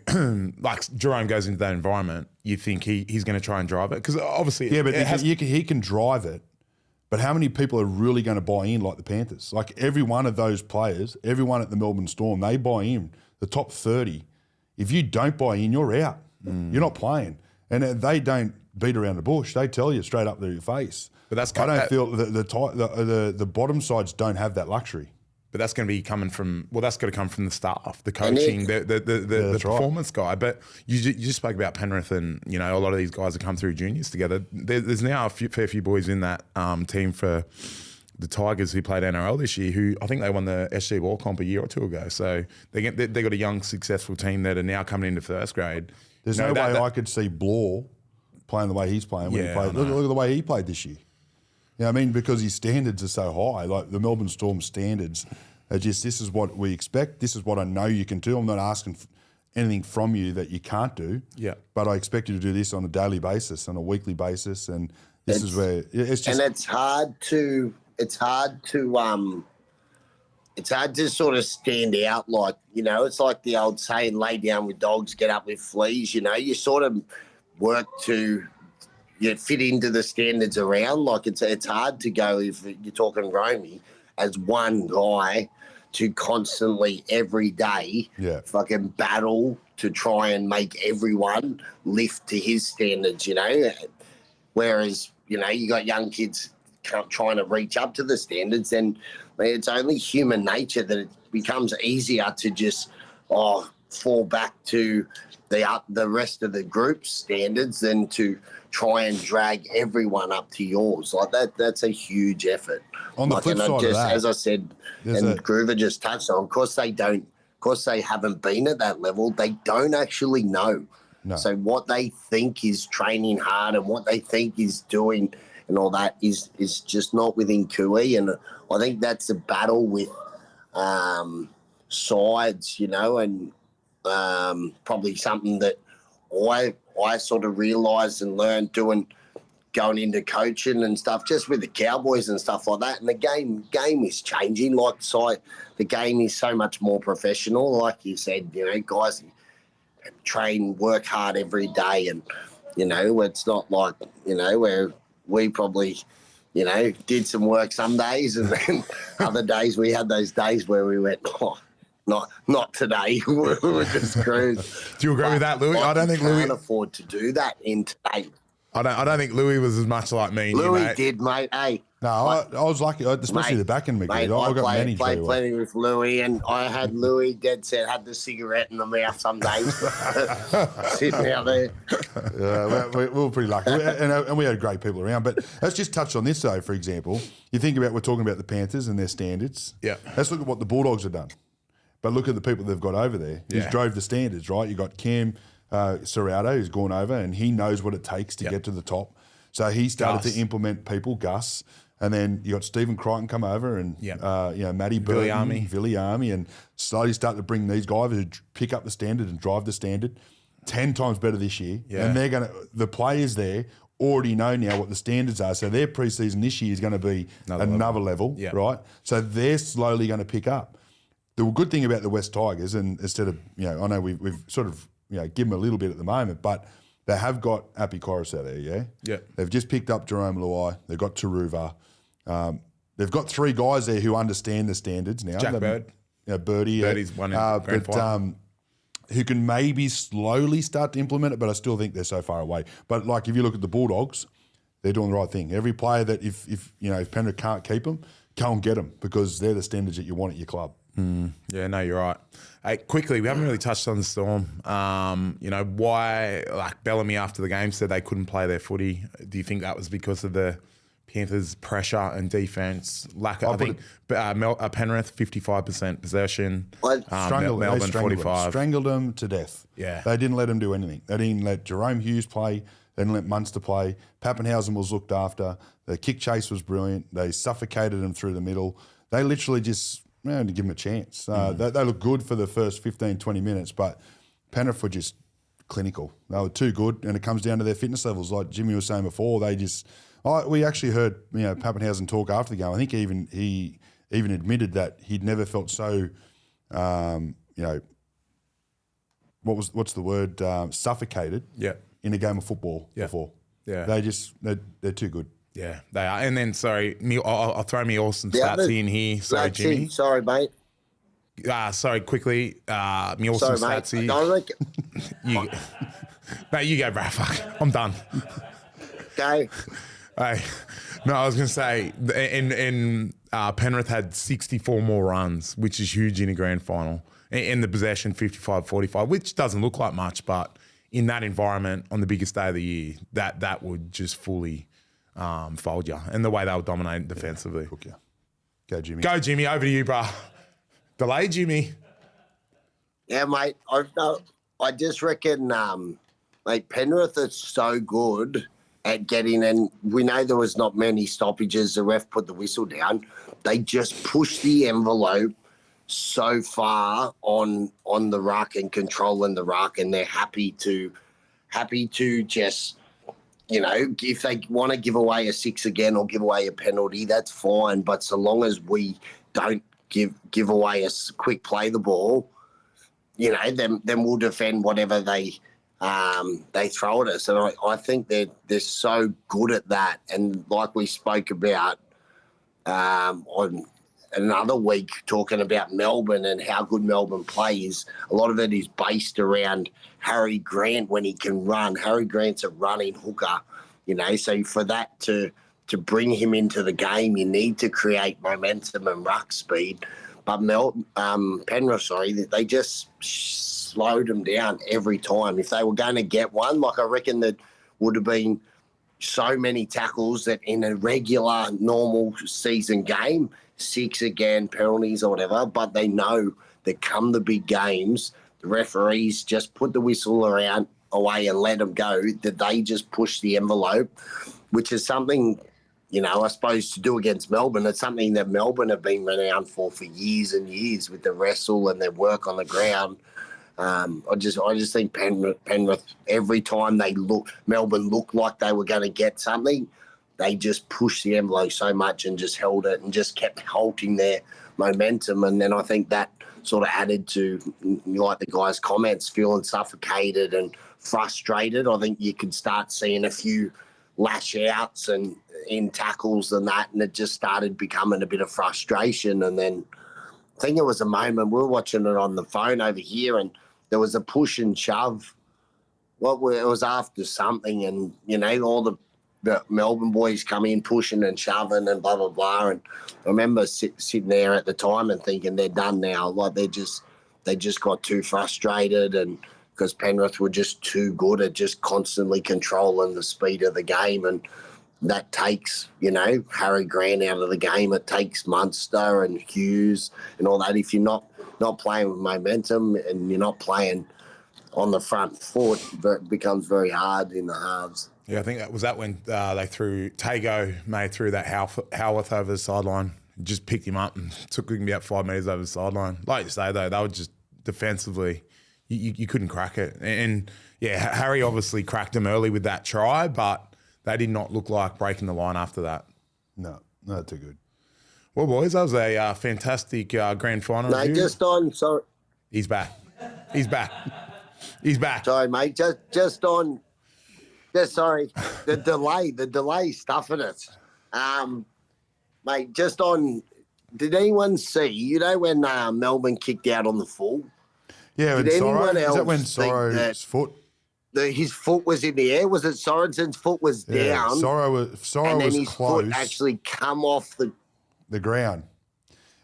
Speaker 1: like, Jerome goes into that environment, you think he's going to try and drive it? Because obviously...
Speaker 3: Yeah, but he can drive it, but how many people are really going to buy in like the Panthers? Like, every one of those players, everyone at the Melbourne Storm, they buy in. The top 30, if you don't buy in, you're out. You're not playing. And they don't beat around the bush. They tell you straight up to your face. But I don't feel the bottom sides don't have that luxury.
Speaker 1: But that's going to be coming from, that's got to come from the staff, the coaching, the performance guy. But you just spoke about Penrith, and a lot of these guys have come through juniors together. There's now a fair few boys in that team for the Tigers who played NRL this year, who I think they won the SG Ball Comp a year or two ago. So they got a young, successful team that are now coming into first grade.
Speaker 3: There's no way I could see Blore playing the way he's playing when he played. Look at the way he played this year. Because his standards are so high. Like, the Melbourne Storm standards are just, this is what we expect. This is what I know you can do. I'm not asking anything from you that you can't do. Yeah. But I expect you to do this on a daily basis, on a weekly basis, and this is where it's just.
Speaker 2: And it's hard to sort of stand out. Like, it's like the old saying, "Lay down with dogs, get up with fleas." You sort of work to. You fit into the standards around. Like, it's hard to go, if you're talking Romy, as one guy to constantly every day fucking battle to try and make everyone lift to his standards, Whereas, you got young kids trying to reach up to the standards, and it's only human nature that it becomes easier to just fall back to the rest of the group's standards than to try and drag everyone up to yours. Like, that's a huge effort.
Speaker 3: On the flip side of that,
Speaker 2: as I said, and Groover just touched on, of course they haven't been at that level. They don't actually know. No. So what they think is training hard and what they think is doing and all that is just not within cooee. And I think that's a battle with sides, and probably something that I sort of realised and learned going into coaching and stuff, just with the Cowboys and stuff like that. And the game is changing. Like, the game is so much more professional. Like you said, guys train, work hard every day, and it's not like where we probably did some work some days, and then other days we had those days where we went, not today. We were just screwed.
Speaker 1: Do you agree with that, Lewy? I don't think Lewy
Speaker 2: can't afford to do that in today.
Speaker 1: I don't think Lewy was as much like me.
Speaker 2: Lewy did, mate. Hey,
Speaker 3: No, I was lucky, especially the back end, McGee.
Speaker 2: Mate,
Speaker 3: I got managed
Speaker 2: played
Speaker 3: very well.
Speaker 2: plenty with Louis, and I had Louis dead set, had the cigarette in the mouth some days, sitting out there.
Speaker 3: We were pretty lucky, and we had great people around. But let's just touch on this, though, for example. You think about, we're talking about the Panthers and their standards.
Speaker 1: Yeah.
Speaker 3: Let's look at what the Bulldogs have done. But look at the people they've got over there. Who's drove the standards, right? You got Cam Serrato, who's gone over, and he knows what it takes to get to the top. So he started to implement people, Gus. And then you got Stephen Crichton come over and, Matty Burton, Villiamy, and slowly start to bring these guys who pick up the standard and drive the standard 10 times better this year. Yeah. And the players there already know now what the standards are. So their preseason this year is going to be another level, right? So they're slowly going to pick up. The good thing about the West Tigers, and instead of, I know we've sort of, give them a little bit at the moment, but they have got Appy Corus out there, Yeah. They've just picked up Jerome Luai. They've got Taruva. They've got 3 guys there who understand the standards now.
Speaker 1: Jack Bird.
Speaker 3: Birdie's
Speaker 1: one in grand final.
Speaker 3: Who can maybe slowly start to implement it, but I still think they're so far away. But like if you look at the Bulldogs, they're doing the right thing. Every player that if Penrith can't keep them, go and get them because they're the standards that you want at your club.
Speaker 1: Yeah, no, you're right. Hey, quickly, we haven't really touched on the Storm. Why, like Bellamy after the game said they couldn't play their footy. Do you think that was because of the Panthers' pressure and defence? I think Penrith 55% possession. Melbourne 45.
Speaker 3: Strangled them to death.
Speaker 1: Yeah,
Speaker 3: they didn't let them do anything. They didn't let Jerome Hughes play. They didn't let Munster play. Pappenhausen was looked after. The kick chase was brilliant. They suffocated them through the middle. They literally just to give them a chance. They looked good for the first 15, 20 minutes, but Penrith were just clinical. They were too good, and it comes down to their fitness levels. Like Jimmy was saying before, they just. We actually heard Pappenhausen talk after the game. I think he even admitted that he'd never felt so, what's the word, suffocated. In a game of football before. Yeah, they're too good.
Speaker 1: Yeah, they are. And then I'll throw me awesome stats in here. Sorry, Jimmy.
Speaker 2: Sorry, mate.
Speaker 1: Sorry, quickly. Me awesome stats here. Mate, you go, bro. Fuck, I'm done.
Speaker 2: Go.
Speaker 1: Hey, no, I was going to say, Penrith had 64 more runs, which is huge in a grand final. In the possession, 55-45, which doesn't look like much, but in that environment on the biggest day of the year, that would just fully fold you. And the way they were dominating defensively.
Speaker 3: Cook you. Go, Jimmy.
Speaker 1: Go, Jimmy. Over to you, bro. Delay, Jimmy.
Speaker 2: Yeah, mate. I just reckon, Penrith is so good at getting, and we know there was not many stoppages. The ref put the whistle down. They just pushed the envelope so far on the ruck and controlling the ruck, and they're happy to just, if they want to give away a 6 again or give away a penalty, that's fine. But so long as we don't give away a quick play the ball, then we'll defend whatever they throw at us. And I think they're so good at that. And like we spoke about on another week, talking about Melbourne and how good Melbourne plays, a lot of it is based around Harry Grant when he can run. Harry Grant's a running hooker, so for that to bring him into the game, you need to create momentum and ruck speed. But Penrith, they just slowed them down every time. If they were going to get one, I reckon that would have been so many tackles that in a regular, normal season game, 6 again, penalties or whatever, but they know that come the big games, the referees just put the whistle away and let them go, that they just push the envelope, which is something, I suppose to do against Melbourne. It's something that Melbourne have been renowned for years and years with the wrestle and their work on the ground. I just think Penrith, every time Melbourne looked like they were going to get something, they just pushed the envelope so much and just held it and just kept halting their momentum. And then I think that sort of added to, like the guys' comments, feeling suffocated and frustrated. I think you could start seeing a few lash outs and in tackles and that, and it just started becoming a bit of frustration. And then I think it was a moment, we were watching it on the phone over here, and there was a push and shove. It was after something, and all the Melbourne boys come in pushing and shoving and blah, blah, blah. And I remember sitting there at the time and thinking they're done now. Like they just got too frustrated, and because Penrith were just too good at just constantly controlling the speed of the game. And that takes, Harry Grant out of the game. It takes Munster and Hughes and all that. If you're not playing with momentum and you're not playing on the front foot, it becomes very hard in the halves.
Speaker 1: Yeah, I think that when they threw that Howarth over the sideline, just picked him up and took him about 5 metres over the sideline. Like you say, though, they were just defensively, you couldn't crack it. And, yeah, Harry obviously cracked him early with that try, but they did not look like breaking the line after that.
Speaker 3: No, too good.
Speaker 1: Well, boys, that was a fantastic grand final review.
Speaker 2: Sorry.
Speaker 1: He's back.
Speaker 2: Sorry, mate. Sorry, the delay stuffing it. Mate, just on, did anyone see, when Melbourne kicked out on the full?
Speaker 3: Yeah,
Speaker 2: did anyone else
Speaker 3: is that when Sorrow's foot?
Speaker 2: His foot was in the air. Was it Sorensen's foot was down?
Speaker 3: Sorrow was
Speaker 2: and then his
Speaker 3: close.
Speaker 2: Foot actually come off
Speaker 3: the ground.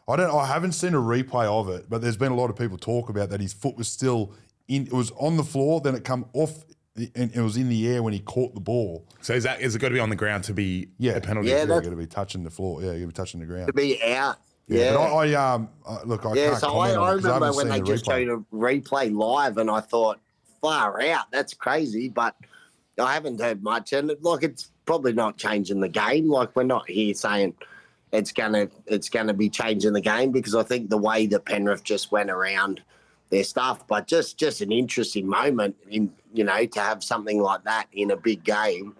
Speaker 3: I haven't seen a replay of it, but there's been a lot of people talk about that his foot was still in. It was on the floor, then it come off, and it was in the air when he caught the ball.
Speaker 1: So is it got to be on the ground to be a penalty?
Speaker 3: Yeah, got to be touching the floor. Yeah, you got to be touching the ground
Speaker 2: to be out.
Speaker 3: Yeah, but look, I can't comment on it 'cause I
Speaker 2: remember
Speaker 3: haven't
Speaker 2: when
Speaker 3: seen
Speaker 2: they
Speaker 3: the
Speaker 2: just
Speaker 3: replay.
Speaker 2: showed a replay live, and I thought, far out, that's crazy. But I haven't heard much, and it's probably not changing the game. Like, we're not here saying it's gonna be changing the game, because I think the way that Penrith just went around their stuff, but just an interesting moment in to have something like that in a big game.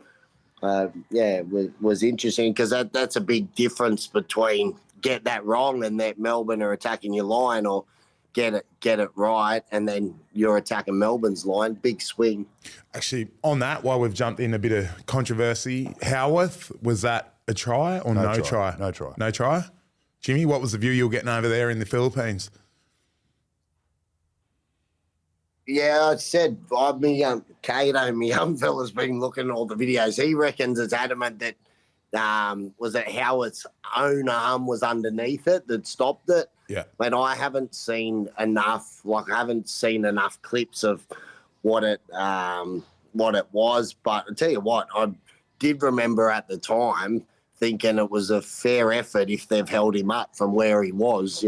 Speaker 2: Was interesting, because that's a big difference between get that wrong and that Melbourne are attacking your line, or get it right and then you're attacking Melbourne's line. Big swing.
Speaker 1: Actually, on that, while we've jumped in a bit of controversy, Howarth, was that a try or no try?
Speaker 3: No try.
Speaker 1: No try? Jimmy, what was the view you were getting over there in the Philippines?
Speaker 2: Yeah, I said, Kato, my young fella's been looking at all the videos. He reckons it's adamant that was it Howard's own arm was underneath it that stopped it.
Speaker 1: Yeah.
Speaker 2: But I haven't seen enough. I haven't seen enough clips of what it was. But I tell you what, I did remember at the time thinking it was a fair effort if they've held him up from where he was.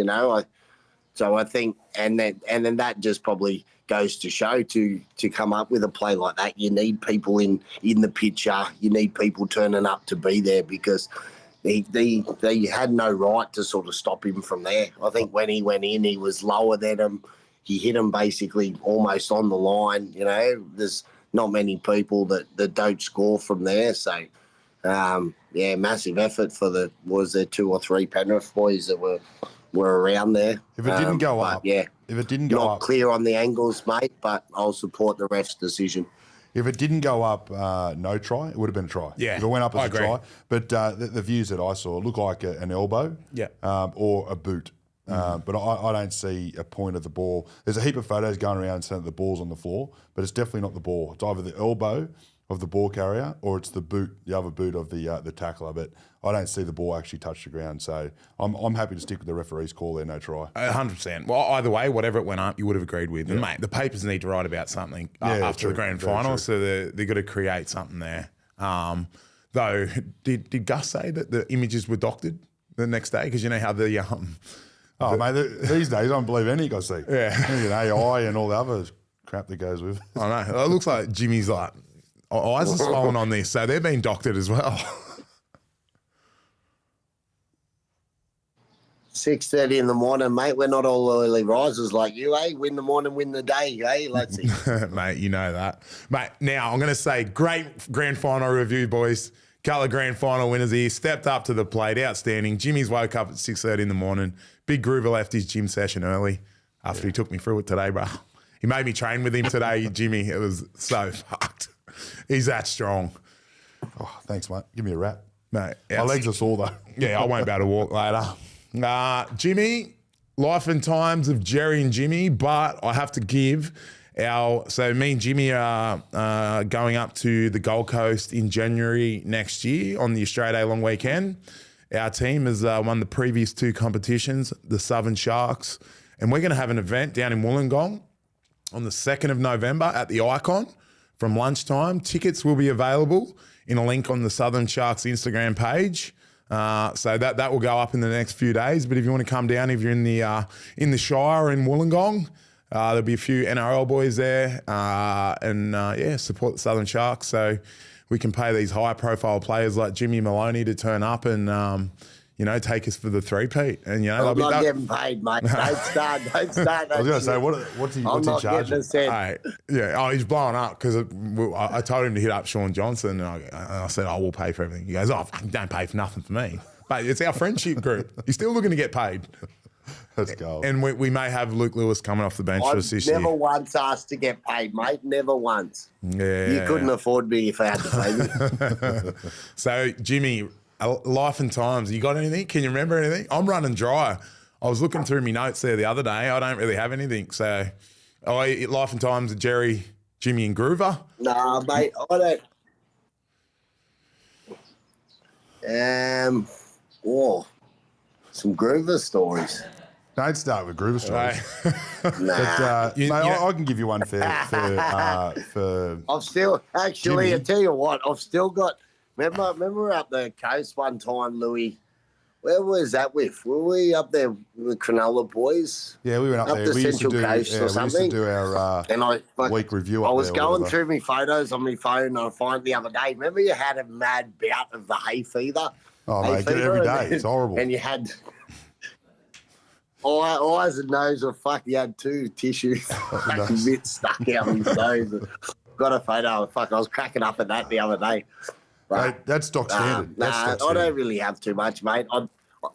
Speaker 2: So I think, and then that just probably goes to show to come up with a play like that, you need people in the picture. You need people turning up to be there, because they had no right to sort of stop him from there. I think when he went in, he was lower than him. He hit him basically almost on the line. There's not many people that don't score from there. So, massive effort for was there 2 or 3 Penrith boys that were around there.
Speaker 3: If it didn't go up, if it didn't go
Speaker 2: not
Speaker 3: up,
Speaker 2: clear on the angles, mate, but I'll support the ref's decision.
Speaker 3: If it didn't go up, no try, it would have been a try.
Speaker 1: Yeah,
Speaker 3: if it went up as a
Speaker 1: agree.
Speaker 3: try. But the views that I saw looked like an elbow, or a boot. But I don't see a point of the ball. There's a heap of photos going around saying that the ball's on the floor, but it's definitely not the ball. It's either the elbow of the ball carrier or it's the other boot of the tackler. But I don't see the ball actually touch the ground. So I'm happy to stick with the referee's call there, no try.
Speaker 1: 100%. Well, either way, whatever it went up, you would have agreed with. And, mate, the papers need to write about something after the grand final, so they've got to create something there. Though, did Gus say that the images were doctored the next day? Because you know how the...
Speaker 3: mate, these days I don't believe any I see.
Speaker 1: Yeah.
Speaker 3: AI and all the other crap that goes with it.
Speaker 1: I know. It looks like Jimmy's like, eyes are swollen on this, so they're being doctored as well.
Speaker 2: 6:30 in the morning, mate. We're not all early risers like you, eh? Win the morning, win the day, eh, Latsy?
Speaker 1: Mate, you know that. Mate, now I'm going to say great grand final review, boys. Couple of grand final winners here. Stepped up to the plate. Outstanding. Jimmy's woke up at 6:30 in the morning. Big Groover left his gym session early after he took me through it today, bro. He made me train with him today, Jimmy. It was so fucked. He's that strong.
Speaker 3: Oh, thanks, mate. Give me a wrap.
Speaker 1: Mate,
Speaker 3: My legs are sore, though.
Speaker 1: Yeah, I won't be able to walk later. Jimmy, life and times of Jerry and Jimmy, but I have to give So me and Jimmy are going up to the Gold Coast in January next year on the Australia Day long weekend. Our team has won the previous 2 competitions, the Southern Sharks, and we're going to have an event down in Wollongong on the 2nd of November at the Icon from lunchtime. Tickets will be available in a link on the Southern Sharks Instagram page. So that will go up in the next few days. But if you want to come down, if you're in the Shire in Wollongong, there'll be a few NRL boys there, and support the Southern Sharks. So we can pay these high-profile players like Jimmy Maloney to turn up and take us for the three-peat. And
Speaker 2: I'm not getting paid, mate. Don't start.
Speaker 3: I was going to say, what's he charging?
Speaker 1: He's blowing up because I told him to hit up Sean Johnson, and I said, I will pay for everything. He goes, don't pay for nothing for me. But it's our friendship group. He's still looking to get paid.
Speaker 3: Let's go.
Speaker 1: And we may have Luke Lewis coming off the bench for us this year.
Speaker 2: Never once asked to get paid, mate. Never once.
Speaker 1: Yeah,
Speaker 2: you couldn't afford me if I had to pay me.
Speaker 1: So, Jimmy, life and times, you got anything? Can you remember anything? I'm running dry. I was looking through my notes there the other day. I don't really have anything. So, life and times of Jerry, Jimmy and Groover?
Speaker 2: Nah, mate, I don't. Some Groover stories.
Speaker 3: Don't start with Groover stories.
Speaker 2: Nah.
Speaker 3: But, mate, I can give you one for
Speaker 2: I've still, actually,
Speaker 3: Jimmy.
Speaker 2: I tell you what, I've still got, remember we were up the coast one time, Lewy. Where was that with? Were we up there with the Cronulla boys?
Speaker 3: Yeah, we went up there.
Speaker 2: The
Speaker 3: We used to
Speaker 2: Central Coast or something.
Speaker 3: We used to do our
Speaker 2: And
Speaker 3: week review
Speaker 2: I
Speaker 3: up
Speaker 2: was
Speaker 3: there.
Speaker 2: going through my photos on my phone and I find the other day, remember you had a mad bout of the hay fever?
Speaker 3: Oh,
Speaker 2: hay
Speaker 3: mate, get it
Speaker 2: fever,
Speaker 3: every day. It's horrible.
Speaker 2: And you had eyes and nose were fuck. You had 2 tissues fucking bits stuck out of his nose. Got a photo. I was cracking up at that the other day. But,
Speaker 3: Mate, that's stock standard. That's stock
Speaker 2: I
Speaker 3: standard.
Speaker 2: don't really have too much, mate.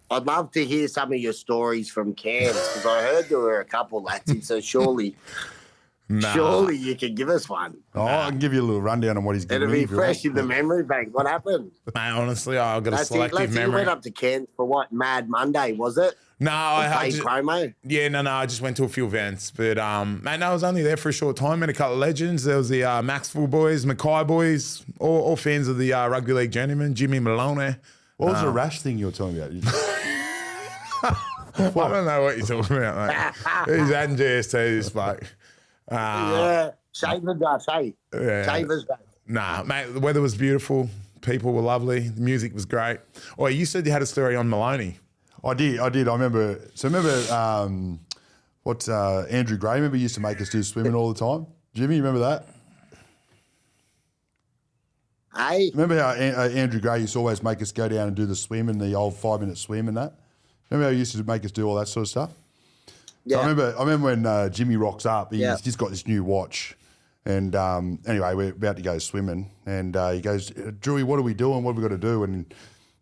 Speaker 2: I'd love to hear some of your stories from Cairns because I heard there were a couple, Latsy, so surely you can give us one.
Speaker 3: Oh, I can give you a little rundown on what he's giving me.
Speaker 2: It'll be fresh in the memory bank. What happened?
Speaker 1: Mate, honestly, I've got a selective
Speaker 2: You
Speaker 1: memory.
Speaker 2: went up to Cairns for what? Mad Monday, was it?
Speaker 1: No, I just,
Speaker 2: promo.
Speaker 1: Yeah, no, I just went to a few events. But, mate, no, I was only there for a short time. Met a couple of legends. There was the Maxwell boys, Mackay boys, all fans of the Rugby League Journeymen, Jimmy Maloney.
Speaker 3: What was the rash thing you were talking about?
Speaker 1: I don't know what you're talking about, mate. He's adding GST, this bloke.
Speaker 2: Yeah, Shavers Day, hey?
Speaker 1: Yeah.
Speaker 2: Shavers Day.
Speaker 1: Nah, mate, the weather was beautiful. People were lovely. The music was great. Oh, you said you had a story on Maloney.
Speaker 3: I did. I remember. So Andrew Gray, remember, used to make us do swimming all the time? Jimmy, you remember that?
Speaker 2: Hey?
Speaker 3: Remember how Andrew Gray used to always make us go down and do the swim and the old 5-minute swim and that? Remember how he used to make us do all that sort of stuff?
Speaker 2: Yeah.
Speaker 3: So I remember when Jimmy rocks up, he's just got this new watch. And anyway, we're about to go swimming. And he goes, Drewy, what are we doing? What have we got to do? And he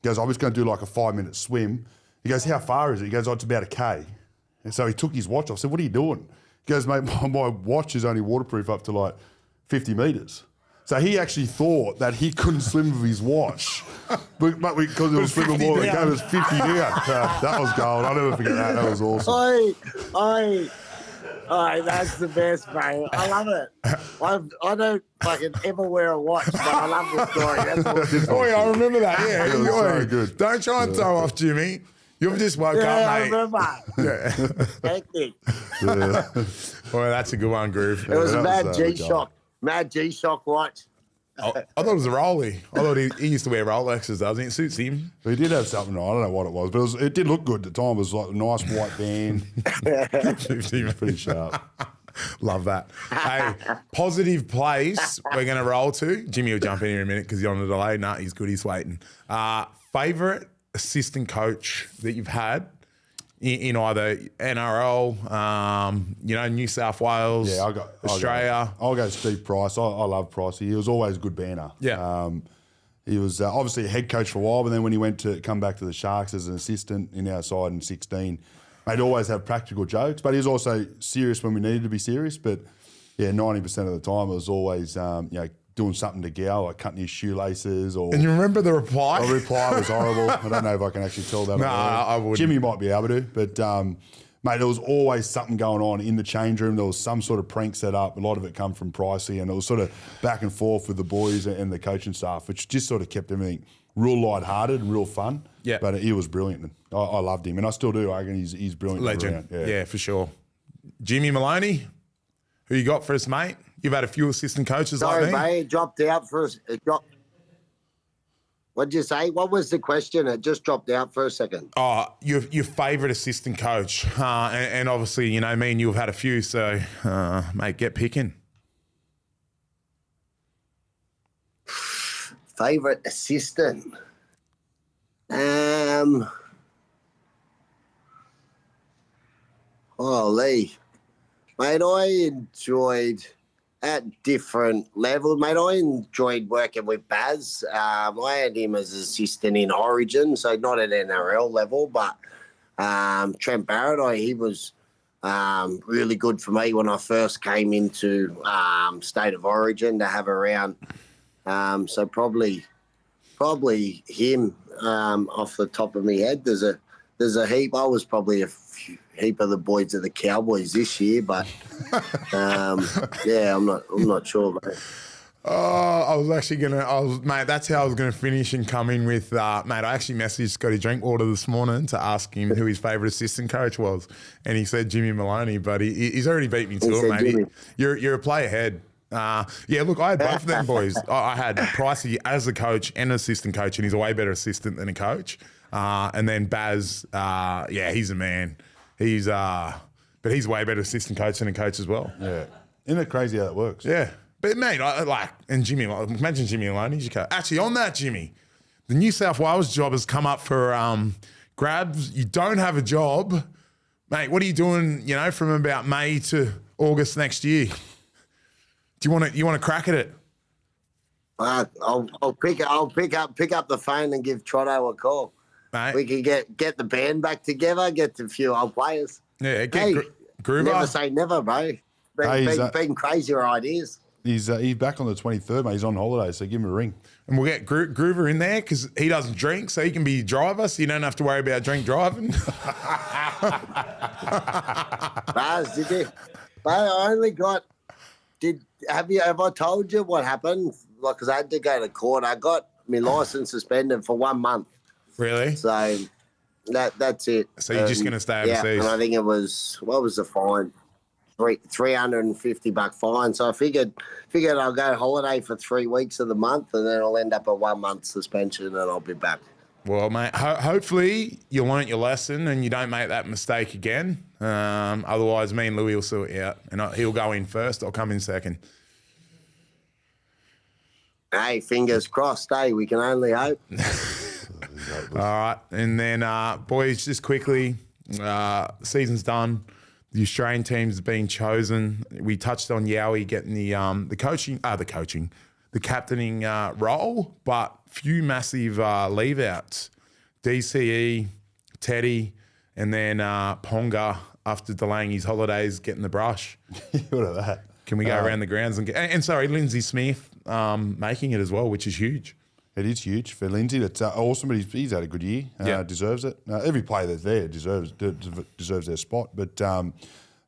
Speaker 3: goes, I'm just going to do like a 5-minute swim. He goes, how far is it? He goes, it's about a K. And so he took his watch off. I said, what are you doing? He goes, mate, my watch is only waterproof up to like 50 metres. So he actually thought that he couldn't swim with his watch, but because it was swimming more, it was 50 down. That was gold. I'll never forget that. That was awesome.
Speaker 2: That's the best, mate. I love it. I don't fucking ever wear a watch, but I love the story. That's all.
Speaker 1: I remember that. Yeah,
Speaker 3: it was so good.
Speaker 1: Don't try and throw off, Jimmy. You've just woke up, mate.
Speaker 2: I remember.
Speaker 1: Yeah.
Speaker 2: Hectic.
Speaker 3: Yeah.
Speaker 1: Well, that's a good one, Groove.
Speaker 2: It was a
Speaker 3: that
Speaker 2: mad
Speaker 3: was,
Speaker 2: G-Shock. Mad G-Shock watch.
Speaker 1: I thought it was a Rollie. I thought he used to wear Rolexes, doesn't he? It suits him.
Speaker 3: He did have something. I don't know what it was, but it did look good at the time. It was like a nice white band. Pretty sharp.
Speaker 1: Love that. Hey, positive place we're going to roll to. Jimmy will jump in here in a minute because he's on the delay. Nah, he's good. He's waiting. Favourite assistant coach that you've had in either NRL, New South Wales, Australia?
Speaker 3: I'll go Steve Price. I love Price. He was always a good banner.
Speaker 1: Yeah.
Speaker 3: He was obviously a head coach for a while, but then when he went to come back to the Sharks as an assistant in our side in 16, he'd always have practical jokes, but he was also serious when we needed to be serious. But yeah, 90% of the time it was always doing something to Gow, like cutting his shoelaces. Or
Speaker 1: And you remember the reply?
Speaker 3: The reply was horrible. I don't know if I can actually tell that.
Speaker 1: No, I wouldn't.
Speaker 3: Jimmy might be able to, but Mate, there was always something going on in the change room. There was some sort of prank set up. A lot of it come from Pricey, and it was sort of back and forth with the boys and the coaching staff, which just sort of kept everything real lighthearted and real fun.
Speaker 1: Yeah.
Speaker 3: But he was brilliant. And I loved him, and I still do. I reckon he's brilliant.
Speaker 1: Legend. Yeah, for sure. Jimmy Maloney, who you got for us, mate? You've had a few assistant coaches
Speaker 2: Sorry,
Speaker 1: like me.
Speaker 2: mate, it dropped out for us. What'd you say? What was the question? It just dropped out for a second.
Speaker 1: Oh, your favourite assistant coach. And obviously, you know, me and you have had a few, so, mate, get picking.
Speaker 2: Favourite assistant? Holy. Mate, I enjoyed at different levels. Mate, I enjoyed working with Baz. I had him as assistant in Origin, so not at NRL level, but Trent Barrett, he was really good for me when I first came into State of Origin to have around. So probably him off the top of my head. There's a heap. I was probably heap of the boys of the Cowboys this year, but yeah, I'm not sure, mate.
Speaker 1: Oh, mate, that's how I was gonna finish and come in with mate, I actually messaged Scotty Drinkwater this morning to ask him who his favourite assistant coach was, and he said Jimmy Maloney, but he's already beat me to it, mate. You're a play ahead. Yeah, look, I had both of them boys. I had Pricey as a coach and an assistant coach, and he's a way better assistant than a coach. And then Baz, yeah, he's a man. But he's a way better assistant coach than a coach as well.
Speaker 3: Yeah. Isn't it crazy how that works?
Speaker 1: Yeah. But, mate, Jimmy, imagine Jimmy Maloney as your coach. Actually, on that, Jimmy, the New South Wales job has come up for grabs. You don't have a job. Mate, what are you doing, you know, from about May to August next year? Do you want to crack at it?
Speaker 2: I'll pick up the phone and give Trotto a call.
Speaker 1: Mate.
Speaker 2: We can get the band back together, get a few old players.
Speaker 1: Yeah, Groover.
Speaker 2: Never say never, bro. Been crazier ideas.
Speaker 3: He's back on the 23rd, mate. He's on holiday, so give him a ring.
Speaker 1: And we'll get Groover in there because he doesn't drink, so he can be driver, so you don't have to worry about drink driving.
Speaker 2: Baz, did you? But I only got. Have I told you what happened? Like, because I had to go to court. I got my license suspended for 1 month.
Speaker 1: Really?
Speaker 2: So that's it.
Speaker 1: So you're just going to stay overseas?
Speaker 2: Yeah, and I think it was, what was the fine? $350 fine. So I figured I'll go holiday for 3 weeks of the month, and then I'll end up a 1 month suspension, and I'll be back.
Speaker 1: Well, mate, hopefully you learnt your lesson and you don't make that mistake again. Otherwise, me and Lewy will sort it out, and he'll go in first. I'll come in second.
Speaker 2: Hey, fingers crossed. Hey, we can only hope.
Speaker 1: All right, and then boys, just quickly, season's done. The Australian team's been chosen. We touched on Yowie getting the captaining role, but few massive leave-outs. DCE, Teddy, and then Ponga, after delaying his holidays, getting the brush.
Speaker 3: What of that?
Speaker 1: Can we go around the grounds and sorry, Lindsay Smith making it as well, which is huge.
Speaker 3: It is huge for Lindsay. That's awesome, but he's had a good year. Deserves it. Every player that's there deserves their spot. But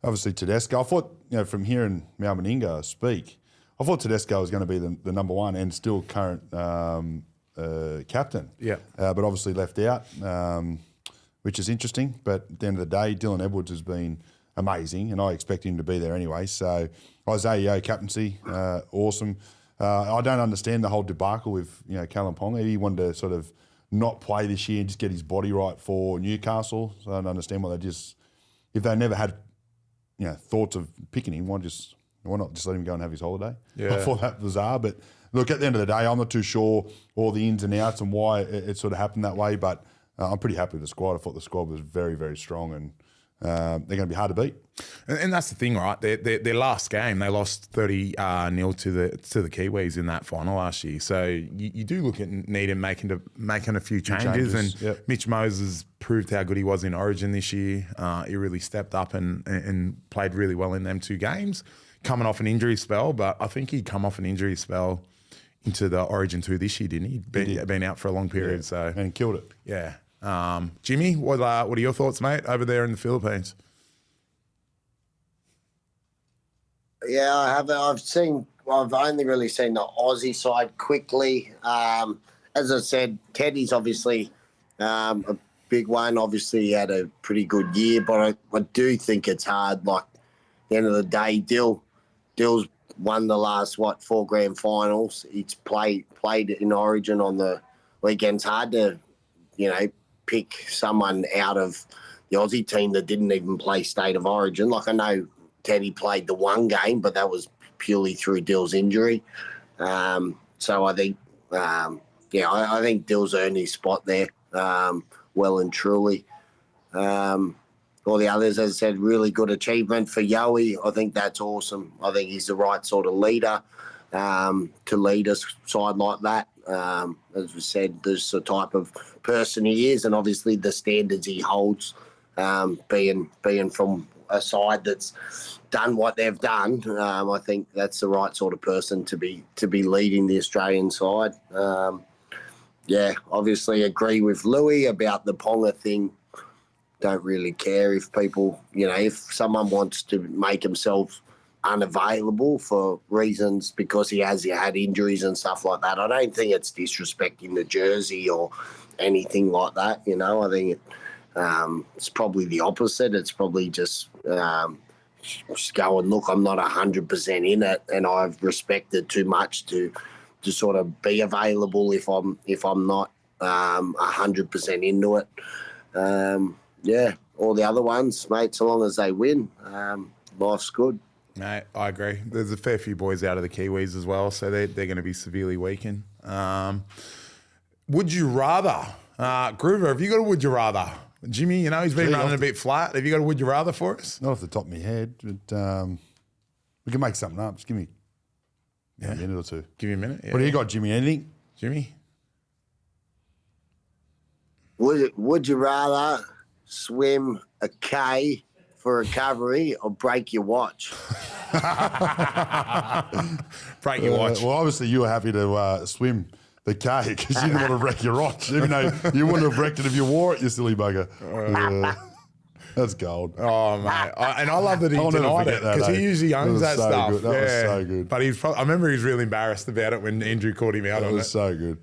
Speaker 3: obviously Tedesco, I thought, you know, from hearing Mal Meninga speak, I thought Tedesco was going to be the number one and still current captain. Yeah. But obviously left out, which is interesting. But at the end of the day, Dylan Edwards has been amazing, and I expect him to be there anyway. So Isaiah Yeo captaincy, awesome. I don't understand the whole debacle with, you know, Callum Ponga. He wanted to sort of not play this year and just get his body right for Newcastle. So I don't understand why if they never had, you know, thoughts of picking him, why not just let him go and have his holiday? Yeah. I thought that was bizarre. But look, at the end of the day, I'm not too sure all the ins and outs and why it sort of happened that way. But I'm pretty happy with the squad. I thought the squad was very, very strong, and they're going to be hard to beat.
Speaker 1: And that's the thing, right? Their last game, they lost 30-0 to the Kiwis in that final last year. So you do look at needing making a few changes. And yep. Mitch Moses proved how good he was in Origin this year. He really stepped up and played really well in them 2 games, coming off an injury spell. But I think he'd come off an injury spell into the Origin 2 this year, didn't he? Been out for a long period. So
Speaker 3: and killed it.
Speaker 1: Yeah. Jimmy, what are your thoughts, mate, over there in the Philippines?
Speaker 2: Yeah, I have. I've only really seen the Aussie side quickly. As I said, Teddy's obviously a big one. Obviously, he had a pretty good year, but I do think it's hard. Like, at the end of the day, Dill's won the last, 4 grand finals. He's played in Origin on the weekends. Hard to, pick someone out of the Aussie team that didn't even play State of Origin. Like, I know Teddy played the one game, but that was purely through Dill's injury. So I think, I think Dill's earned his spot there well and truly. All the others, as I said, really good achievement for Yowie. I think that's awesome. I think he's the right sort of leader to lead a side like that. As we said, there's the type of person he is, and obviously the standards he holds, being from a side that's done what they've done. I think that's the right sort of person to be leading the Australian side. Obviously agree with Lewy about the Ponga thing. Don't really care if people, if someone wants to make himself unavailable for reasons because he has had injuries and stuff like that. I don't think it's disrespecting the jersey or anything like that. I think it's probably the opposite. It's probably just going, look, I'm not 100% in it, and I've respected too much to sort of be available if I'm not 100% into it. All the other ones, mate, so long as they win, life's good.
Speaker 1: Mate, I agree. There's a fair few boys out of the Kiwis as well, so they're going to be severely weakened. Would you rather? Groover, have you got a would you rather? Jimmy, he's been running a bit flat. Have you got a would you rather for us?
Speaker 3: Not off the top of my head, but we can make something up. Just give me a minute or two.
Speaker 1: Give me a minute. Yeah.
Speaker 3: What do you got, Jimmy? Anything?
Speaker 1: Jimmy?
Speaker 2: Would you rather swim a K for recovery or break your watch?
Speaker 1: Break your watch.
Speaker 3: Well, obviously you were happy to swim the K because you didn't want to wreck your watch, even though you wouldn't have wrecked it if you wore it, you silly bugger. That's gold.
Speaker 1: Oh, mate. And I love that he denied it because he usually owns that stuff.
Speaker 3: Good. That was so good.
Speaker 1: But I remember he was really embarrassed about it when Andrew called him out on it.
Speaker 3: That was so good.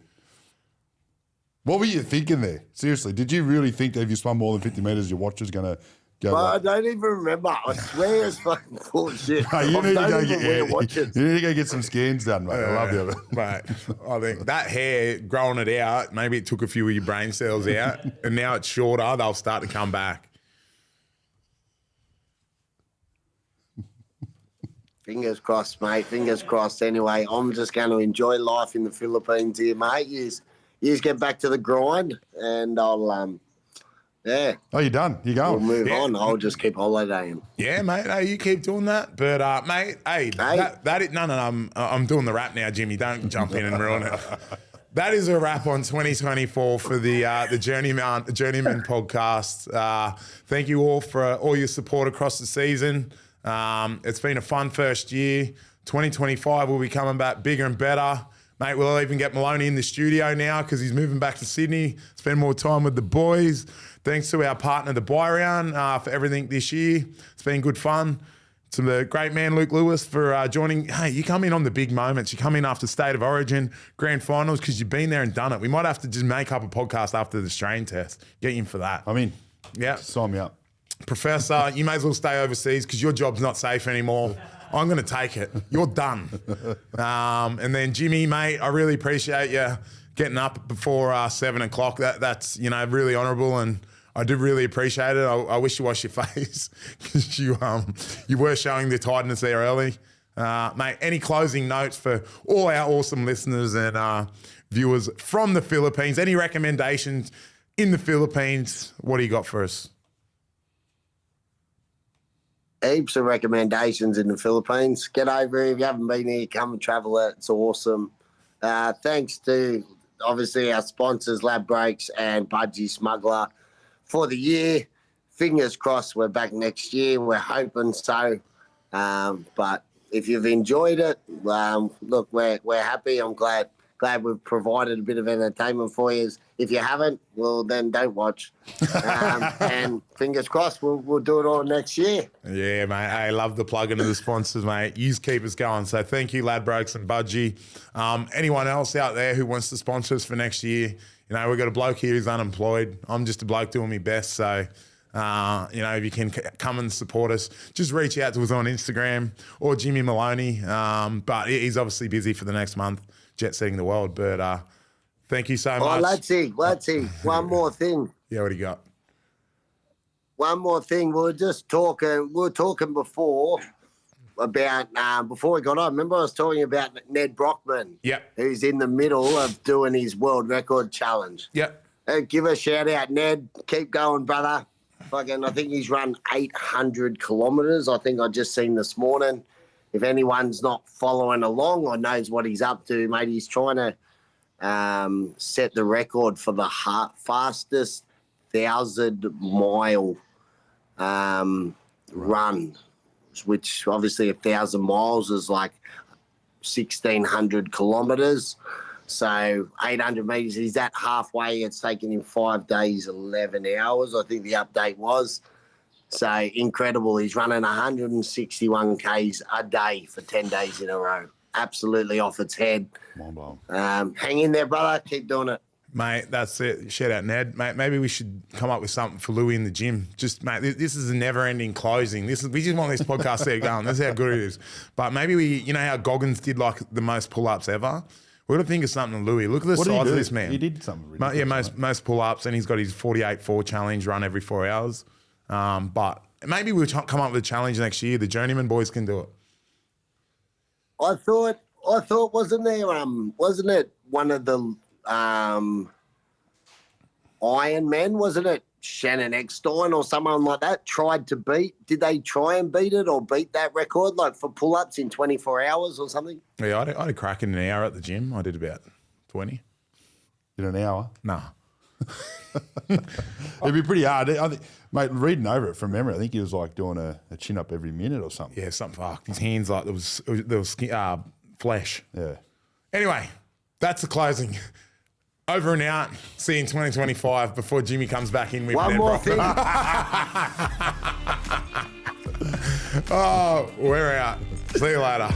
Speaker 3: What were you thinking there? Seriously, did you really think that if you swam more than 50 metres, your watch was going to go?
Speaker 2: Well, I don't even remember. I swear it's fucking bullshit.
Speaker 3: No, you need to go get some scans done, mate. I love you.
Speaker 1: Mate, I think that hair, growing it out, maybe it took a few of your brain cells out, and now it's shorter. They'll start to come back.
Speaker 2: Fingers crossed, mate. Fingers crossed. Anyway, I'm just going to enjoy life in the Philippines here, mate. You just get back to the grind, and I'll,
Speaker 3: Oh, you're done. You're going.
Speaker 2: We'll move on. I'll just keep holidaying.
Speaker 1: Yeah, mate. Hey, you keep doing that. But, mate, I'm doing the rap now, Jimmy. Don't jump in and ruin it. That is a wrap on 2024 for the Journeymen podcast. Thank you all for all your support across the season. It's been a fun first year. 2025 will be coming back bigger and better. Mate, we'll even get Maloney in the studio now because he's moving back to Sydney, spend more time with the boys. Thanks to our partner, the Buy Round, for everything this year. It's been good fun. To the great man, Luke Lewis, for joining. Hey, you come in on the big moments. You come in after State of Origin, Grand Finals, because you've been there and done it. We might have to just make up a podcast after the Australian test. Get you in for that.
Speaker 3: I'm in.
Speaker 1: Yeah.
Speaker 3: Sign me up.
Speaker 1: Professor, you may as well stay overseas because your job's not safe anymore. I'm going to take it. You're done. And then Jimmy, mate, I really appreciate you getting up before 7 o'clock. That's really honourable, and I do really appreciate it. I wish you wash your face because you were showing the tiredness there early. Mate, any closing notes for all our awesome listeners and viewers from the Philippines? Any recommendations in the Philippines? What do you got for us?
Speaker 2: Heaps of recommendations in the Philippines. Get over here. If you haven't been here, come and travel it. It's awesome. Thanks to, obviously, our sponsors, Lab Breaks and Budgy Smuggler, for the year. Fingers crossed we're back next year. We're hoping so. But if you've enjoyed it, look, we're happy. I'm glad glad we've provided a bit of entertainment for you. If you haven't, well, then don't watch. And fingers crossed, we'll do it all next year.
Speaker 1: Yeah, mate. I love the plug into the sponsors, mate. Yous keep us going. So thank you, Ladbrokes and Budgy. Anyone else out there who wants to sponsor us for next year, you know, we've got a bloke here who's unemployed. I'm just a bloke doing my best. So, you know, if you can come and support us, just reach out to us on Instagram or Jimmy Maloney. But he's obviously busy for the next month, jet setting the world. But thank you so much.
Speaker 2: Latsy, one more thing.
Speaker 1: Yeah, what do you got?
Speaker 2: One more thing. We were talking before about, before we got on, remember I was talking about Ned Brockman?
Speaker 1: Yep.
Speaker 2: Who's in the middle of doing his world record challenge.
Speaker 1: Yep.
Speaker 2: Give a shout out, Ned. Keep going, brother. I think he's run 800 kilometres. I think I just seen this morning. If anyone's not following along or knows what he's up to, mate, he's trying to set the record for the fastest 1,000-mile run, which obviously 1,000 miles is like 1,600 kilometres. So 800 metres, he's at halfway. It's taken him 5 days, 11 hours, I think the update was. So incredible. He's running 161 Ks a day for 10 days in a row. Absolutely off its head. Hang in there, brother. Keep doing it.
Speaker 1: Mate, that's it. Shout out, Ned. Mate, maybe we should come up with something for Lewy in the gym. Just, mate, this is a never-ending closing. We just want this podcast to get going. That's how good it is. But maybe you know how Goggins did like the most pull-ups ever? We've got to think of something, Lewy. Look at the size of this man.
Speaker 3: He did something ridiculous.
Speaker 1: Yeah, most pull-ups, and he's got his 48-4 challenge run every 4 hours. But maybe we'll come up with a challenge next year. The Journeymen boys can do it.
Speaker 2: I thought, wasn't it one of the Iron Men, wasn't it? Shannon Eckstein or someone like that tried to beat. Did they try and beat it or beat that record, like for pull-ups in 24 hours or something?
Speaker 1: Yeah, I had a crack in an hour at the gym. I did about 20.
Speaker 3: In an hour?
Speaker 1: Nah.
Speaker 3: It'd be pretty hard. I think, mate, reading over it from memory, I think he was like doing a chin-up every minute or something.
Speaker 1: Yeah, something fucked. His hands like there was flesh.
Speaker 3: Yeah.
Speaker 1: Anyway, that's the closing. Over and out. See you in 2025 before Jimmy comes back in with
Speaker 2: one
Speaker 1: Ned
Speaker 2: more
Speaker 1: Brockman.
Speaker 2: thing.
Speaker 1: Oh, we're out. See you later.